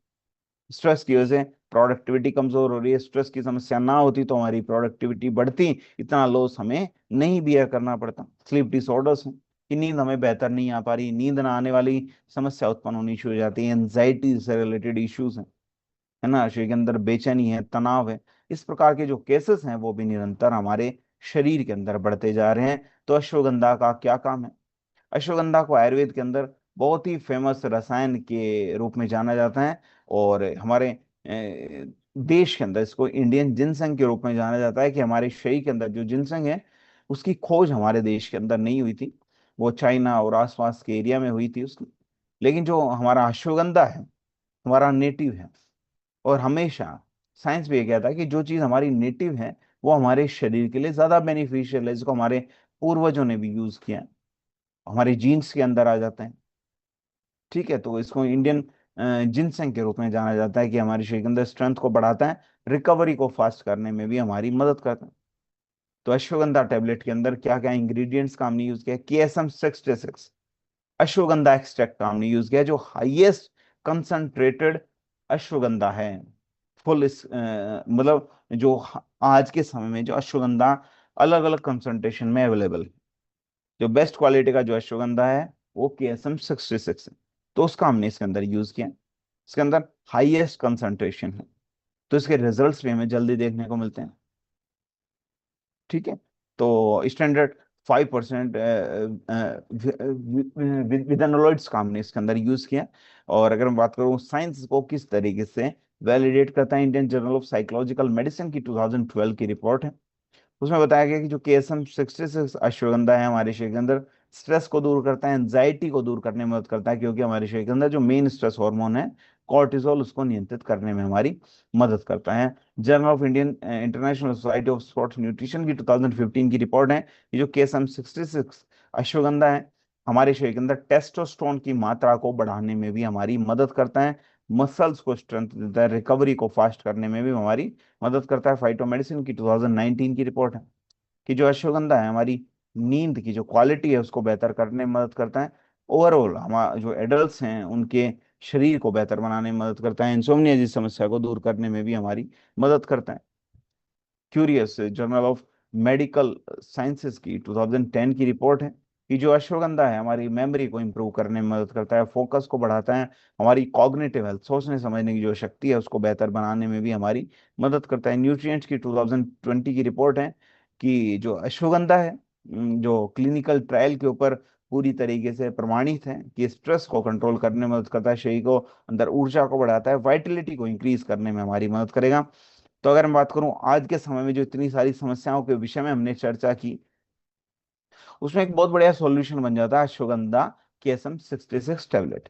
स्ट्रेस की वजह से। प्रोडक्टिविटी कमजोर हो रही है, स्ट्रेस की समस्या ना होती तो हमारी प्रोडक्टिविटी बढ़ती, इतना लॉस हमें नहीं बियर करना पड़ता। स्लीप डिसऑर्डर्स हैं कि नींद हमें बेहतर नहीं आ पा रही, नींद ना आने वाली समस्या उत्पन्न होनी शुरू हो जाती है। एंजाइटी से रिलेटेड इश्यूज हैं, है ना, शरीर के अंदर बेचैनी है, तनाव है। इस प्रकार के जो केसेस हैं वो भी निरंतर हमारे शरीर के अंदर बढ़ते जा रहे हैं। तो अश्वगंधा का क्या काम है? अश्वगंधा को आयुर्वेद के अंदर बहुत ही फेमस रसायन के रूप में जाना जाता है, और हमारे देश के अंदर इसको इंडियन जिनसंग के रूप में जाना जाता है। कि हमारे शरीर के अंदर जो जिनसंग है उसकी खोज हमारे देश के अंदर नहीं हुई थी, वो चाइना और आसपास के एरिया में हुई थी उसकी। लेकिन जो हमारा अश्वगंधा है हमारा नेटिव है, और हमेशा साइंस भी ये कहता है कि जो चीज हमारी नेटिव है वो हमारे शरीर के लिए ज्यादा बेनिफिशियल है। इसको हमारे पूर्वजों ने भी यूज किया है, हमारे जीन्स के अंदर आ जाते हैं। ठीक है, तो इसको इंडियन जिनसेंग के रूप में जाना जाता है कि हमारे शरीर के अंदर स्ट्रेंथ को बढ़ाता है, रिकवरी को फास्ट करने में भी हमारी मदद करता है। तो अश्वगंधा टैबलेट के अंदर क्या क्या इंग्रेडिएंट्स काम नहीं यूज किया? KSM-66 अश्वगंधा एक्सट्रैक्ट काम नहीं यूज किया, जो हाईएस्ट कंसंट्रेटेड अश्वगंधा है। फुल इस मतलब जो आज के समय में जो अश्वगंधा अलग अलग कंसंट्रेशन में अवेलेबल है, जो बेस्ट क्वालिटी का जो अश्वगंधा है वो KSM-66 है। तो उसका हमने इसके अंदर यूज किया। इसके अंदर हाईएस्ट कंसंट्रेशन है, तो इसके रिजल्ट्स भी हमें जल्दी देखने को मिलते हैं। ठीक है, तो स्टैंडर्ड 5% विदानोलॉइड्स का हमने इसके अंदर यूज किया। और अगर मैं बात करूं साइंस को किस तरीके से वैलिडेट करता है, Indian journal of psychological medicine की 2012 की रिपोर्ट है, उसमें बताया गया कि जो KSM-66 अश्वगंधा है हमारे शरीर के अंदर स्ट्रेस को दूर करता है, एंजाइटी को दूर करने में मदद करता है। क्योंकि हमारे शरीर के अंदर जो मेन स्ट्रेस हार्मोन है कॉर्टिसोल, उसको नियंत्रित करने में हमारी मदद करता है। Journal of Indian international society of sports nutrition की 2015 की रिपोर्ट है, ये जो KSM-66 अश्वगंधा है हमारे शरीर के अंदर टेस्टोस्टेरोन की मात्रा को बढ़ाने में भी हमारी मदद करता है, मसल्स को स्ट्रेंथ देता है, रिकवरी को फास्ट करने में भी हमारी मदद करता है। फाइटो मेडिसिन की 2019 की रिपोर्ट है कि जो अश्वगंधा है हमारी नींद की जो क्वालिटी है उसको बेहतर करने में मदद करता है। ओवरऑल हमारा जो एडल्ट्स हैं उनके शरीर को बेहतर बनाने में मदद करता है, इंसोम्निया जैसी समस्या को दूर करने में भी हमारी मदद करता है। Curious journal of medical sciences की 2010 की रिपोर्ट है कि जो अश्वगंधा है हमारी मेमोरी को इंप्रूव करने में मदद करता है, फोकस को बढ़ाता है, हमारी कॉग्निटिव हेल्थ, सोचने समझने की जो शक्ति है उसको बेहतर बनाने में भी हमारी मदद करता है। न्यूट्रिएंट्स की 2020 की रिपोर्ट है कि जो अश्वगंधा है जो क्लिनिकल ट्रायल के ऊपर पूरी तरीके से प्रमाणित है कि स्ट्रेस को कंट्रोल करने में मदद करता है, शरीर को अंदर ऊर्जा को बढ़ाता है, वाइटलिटी को इंक्रीज करने में हमारी मदद करेगा। तो अगर मैं बात करूं आज के समय में जो इतनी सारी समस्याओं के विषय में हमने चर्चा की, उसमें एक बहुत बढ़िया सॉल्यूशन बन जाता है अश्वगंधा KSM-66 टैबलेट।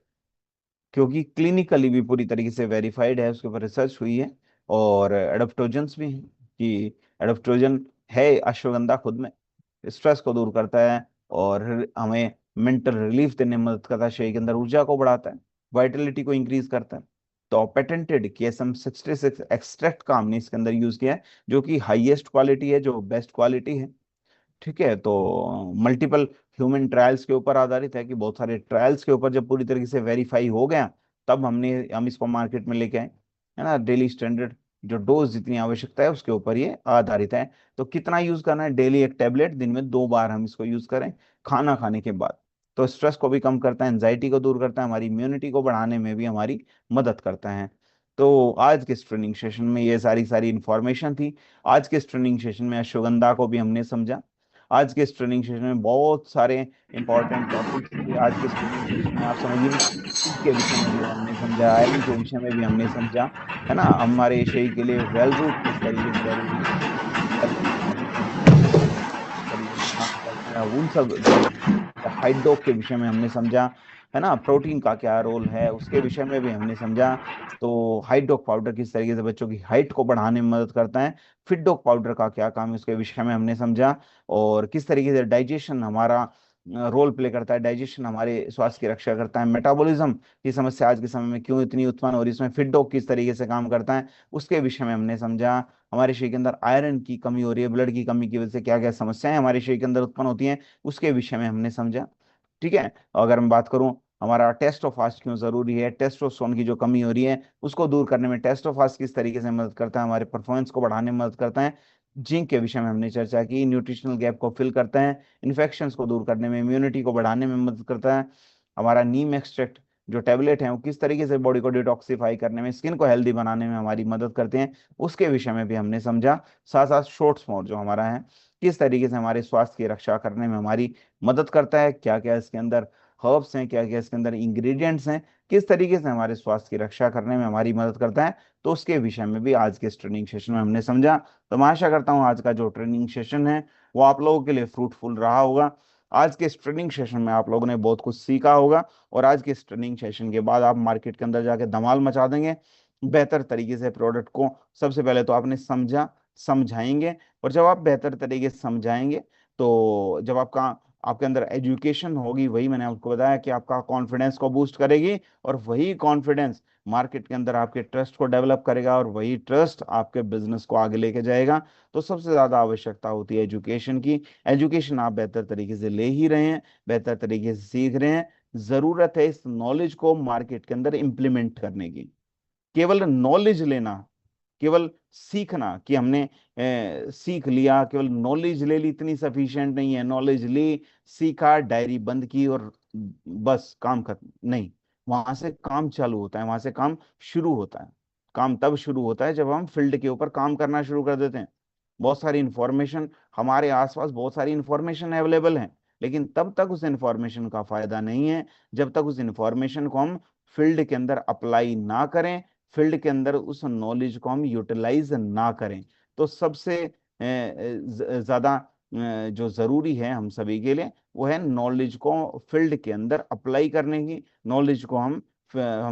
क्योंकि क्लिनिकली भी पूरी तरीके से वेरीफाइड है, उसके ऊपर रिसर्च हुई है, और एडाप्टोजेंस भी हैं कि एडाप्टोजन है अश्वगंधा खुद में, स्ट्रेस को दूर करता है और हमें मेंटल रिलीफ देने में मदद करता है, शरीर के अंदर ऊर्जा को बढ़ाता है, वाइटलिटी को इंक्रीज करता है। तो पेटेंटेड KSM-66 एक्सट्रैक्ट का हमने इसके अंदर यूज किया है, जो कि हाईएस्ट क्वालिटी है, जो बेस्ट क्वालिटी है। ठीक है, तो मल्टीपल ह्यूमन ट्रायल्स के ऊपर आधारित है कि बहुत सारे ट्रायल्स के ऊपर जब पूरी तरीके से वेरीफाई हो गया तब हम इसको मार्केट में लेके आए, है ना। डेली स्टैंडर्ड जो डोज जितनी आवश्यकता है उसके ऊपर ये आधारित है। तो कितना यूज करना है? डेली एक टैबलेट, दिन में 2 बार हम इसको यूज करें खाना खाने के बाद। तो स्ट्रेस को भी कम करता है, एंजाइटी को दूर करता है, हमारी इम्यूनिटी को बढ़ाने में भी हमारी मदद करता है। तो आज के इस ट्रेनिंग सेशन में ये सारी सारी इंफॉर्मेशन थी। आज के इस ट्रेनिंग सेशन में अश्वगंधा को भी हमने समझा। आज के इस ट्रेनिंग सेशन में बहुत सारे इंपॉर्टेंट टॉपिक्स थे। आज के इस ट्रेनिंग सेशन में आप समझिए के विषय में भी हमने समझा, आयरन के विषय में भी हमने समझा, है ना। हमारे शरीर के लिए वेल रूट किस तरीके से जरूरी है, किस तरीके से काम करता है, उन सब हाइड्रोक के विषय में हमने समझा, है ना। प्रोटीन का क्या रोल है उसके विषय में भी हमने समझा। तो हाइड्रोक पाउडर किस तरीके से बच्चों की हाइट को बढ़ाने में मदद करता है, फिटडॉक पाउडर का क्या काम है उसके विषय में हमने समझा, और किस तरीके से डाइजेशन हमारा रोल प्ले करता है, डाइजेशन हमारे स्वास्थ्य की रक्षा करता है, मेटाबॉलिज्म की समस्या आज के समय में क्यों इतनी उत्पन्न हो रही है, इसमें फिटडॉक किस तरीके से काम करता है उसके विषय में हमने समझा। हमारे शरीर के अंदर आयरन की कमी हो रही है, ब्लड की कमी की वजह से क्या क्या समस्याएं हमारे शरीर के अंदर उत्पन्न होती हैं उसके विषय में हमने समझा। ठीक है, अगर मैं बात करूं हमारा टेस्टोफास्ट क्यों जरूरी है, टेस्टोस्टेरोन की जो कमी हो रही है उसको दूर करने में टेस्टोफास्ट किस तरीके से मदद करता है, हमारे परफॉर्मेंस को बढ़ाने में मदद करता है। जिंक के विषय में हमने चर्चा की, न्यूट्रिशनल गैप को फिल करता है, इन्फेक्शंस को दूर करने में, इम्यूनिटी को बढ़ाने में मदद करता है। हमारा नीम एक्सट्रैक्ट जो टेबलेट है वो किस तरीके से बॉडी को डिटॉक्सिफाई करने में, स्किन को हेल्दी बनाने में हमारी मदद करते हैं, उसके विषय में भी हमने समझा। साथ साथ शॉर्ट स्मोर जो हमारा है किस तरीके से हमारे स्वास्थ्य की रक्षा करने में हमारी मदद करता है, क्या क्या इसके अंदर हर्ब्स हैं, क्या क्या इसके अंदर इंग्रेडिएंट्स हैं, किस तरीके से हमारे स्वास्थ्य की रक्षा करने में हमारी मदद करता है, तो उसके विषय में भी आज के इस ट्रेनिंग सेशन में हमने समझा। तो मैं आशा करता हूँ आज का जो ट्रेनिंग सेशन है वो आप लोगों के लिए फ्रूटफुल रहा होगा। आज के इस ट्रेनिंग सेशन में आप लोगों ने बहुत कुछ सीखा होगा और आज के इस ट्रेनिंग सेशन के बाद आप मार्केट के अंदर जाके धमाल मचा देंगे। बेहतर तरीके से प्रोडक्ट को सबसे पहले तो आपने समझा, समझाएंगे, और जब आप बेहतर तरीके से समझाएंगे तो जब आपका आपके अंदर एजुकेशन होगी, वही मैंने आपको बताया कि आपका कॉन्फिडेंस को बूस्ट करेगी, और वही कॉन्फिडेंस मार्केट के अंदर आपके ट्रस्ट को डेवलप करेगा, और वही ट्रस्ट आपके बिजनेस को आगे लेके जाएगा। तो सबसे ज्यादा आवश्यकता होती है एजुकेशन की। एजुकेशन आप बेहतर तरीके से ले ही रहे हैं, बेहतर तरीके से सीख रहे हैं। जरूरत है इस नॉलेज को मार्केट के अंदर इंप्लीमेंट करने की। केवल नॉलेज लेना, केवल सीखना कि हमने सीख लिया, केवल नॉलेज ले ली, इतनी सफिशिएंट नहीं है। नॉलेज ली, सीखा, डायरी बंद की और बस काम खत्म नहीं। वहां से काम चालू होता है, वहां से काम शुरू होता है। काम तब शुरू होता है जब हम फील्ड के ऊपर काम करना शुरू कर देते हैं। बहुत सारी इंफॉर्मेशन हमारे आसपास, बहुत सारी इंफॉर्मेशन अवेलेबल है, लेकिन तब तक उस इंफॉर्मेशन का फायदा नहीं है जब तक उस इंफॉर्मेशन को हम फील्ड के अंदर अप्लाई ना करें, फील्ड के अंदर उस नॉलेज को हम यूटिलाइज ना करें। तो सबसे ज्यादा जो जरूरी है हम सभी के लिए वो है नॉलेज को फील्ड के अंदर अप्लाई करने की। नॉलेज को हम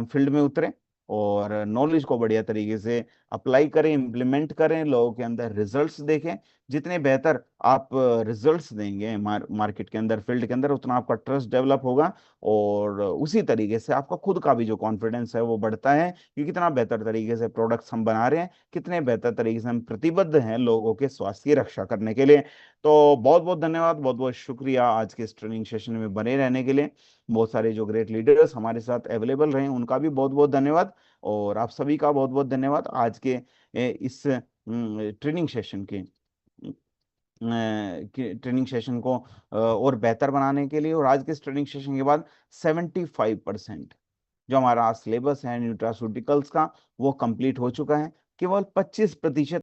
फील्ड में उतरें और नॉलेज को बढ़िया तरीके से अप्लाई करें, इम्प्लीमेंट करें, लोगों के अंदर रिजल्ट्स देखें। जितने बेहतर आप रिजल्ट्स देंगे मार्केट के अंदर, फील्ड के अंदर, उतना आपका ट्रस्ट डेवलप होगा, और उसी तरीके से आपका खुद का भी जो कॉन्फिडेंस है वो बढ़ता है कि कितना बेहतर तरीके से प्रोडक्ट्स हम बना रहे हैं, कितने बेहतर तरीके से हम प्रतिबद्ध हैं लोगों के स्वास्थ्य की रक्षा करने के लिए। तो बहुत बहुत धन्यवाद, बहुत बहुत शुक्रिया आज के इस ट्रेनिंग सेशन में बने रहने के लिए। बहुत सारे जो ग्रेट लीडर्स हमारे साथ अवेलेबल रहे उनका भी बहुत बहुत धन्यवाद, और आप सभी का बहुत बहुत धन्यवाद आज के इस ट्रेनिंग सेशन के ट्रेनिंग सेशन को और बेहतर बनाने के लिए। और आज के इस ट्रेनिंग सेशन के बाद 75% जो हमारा सिलेबस है न्यूट्रास्यूटिकल्स का वो कंप्लीट हो चुका है। केवल 25%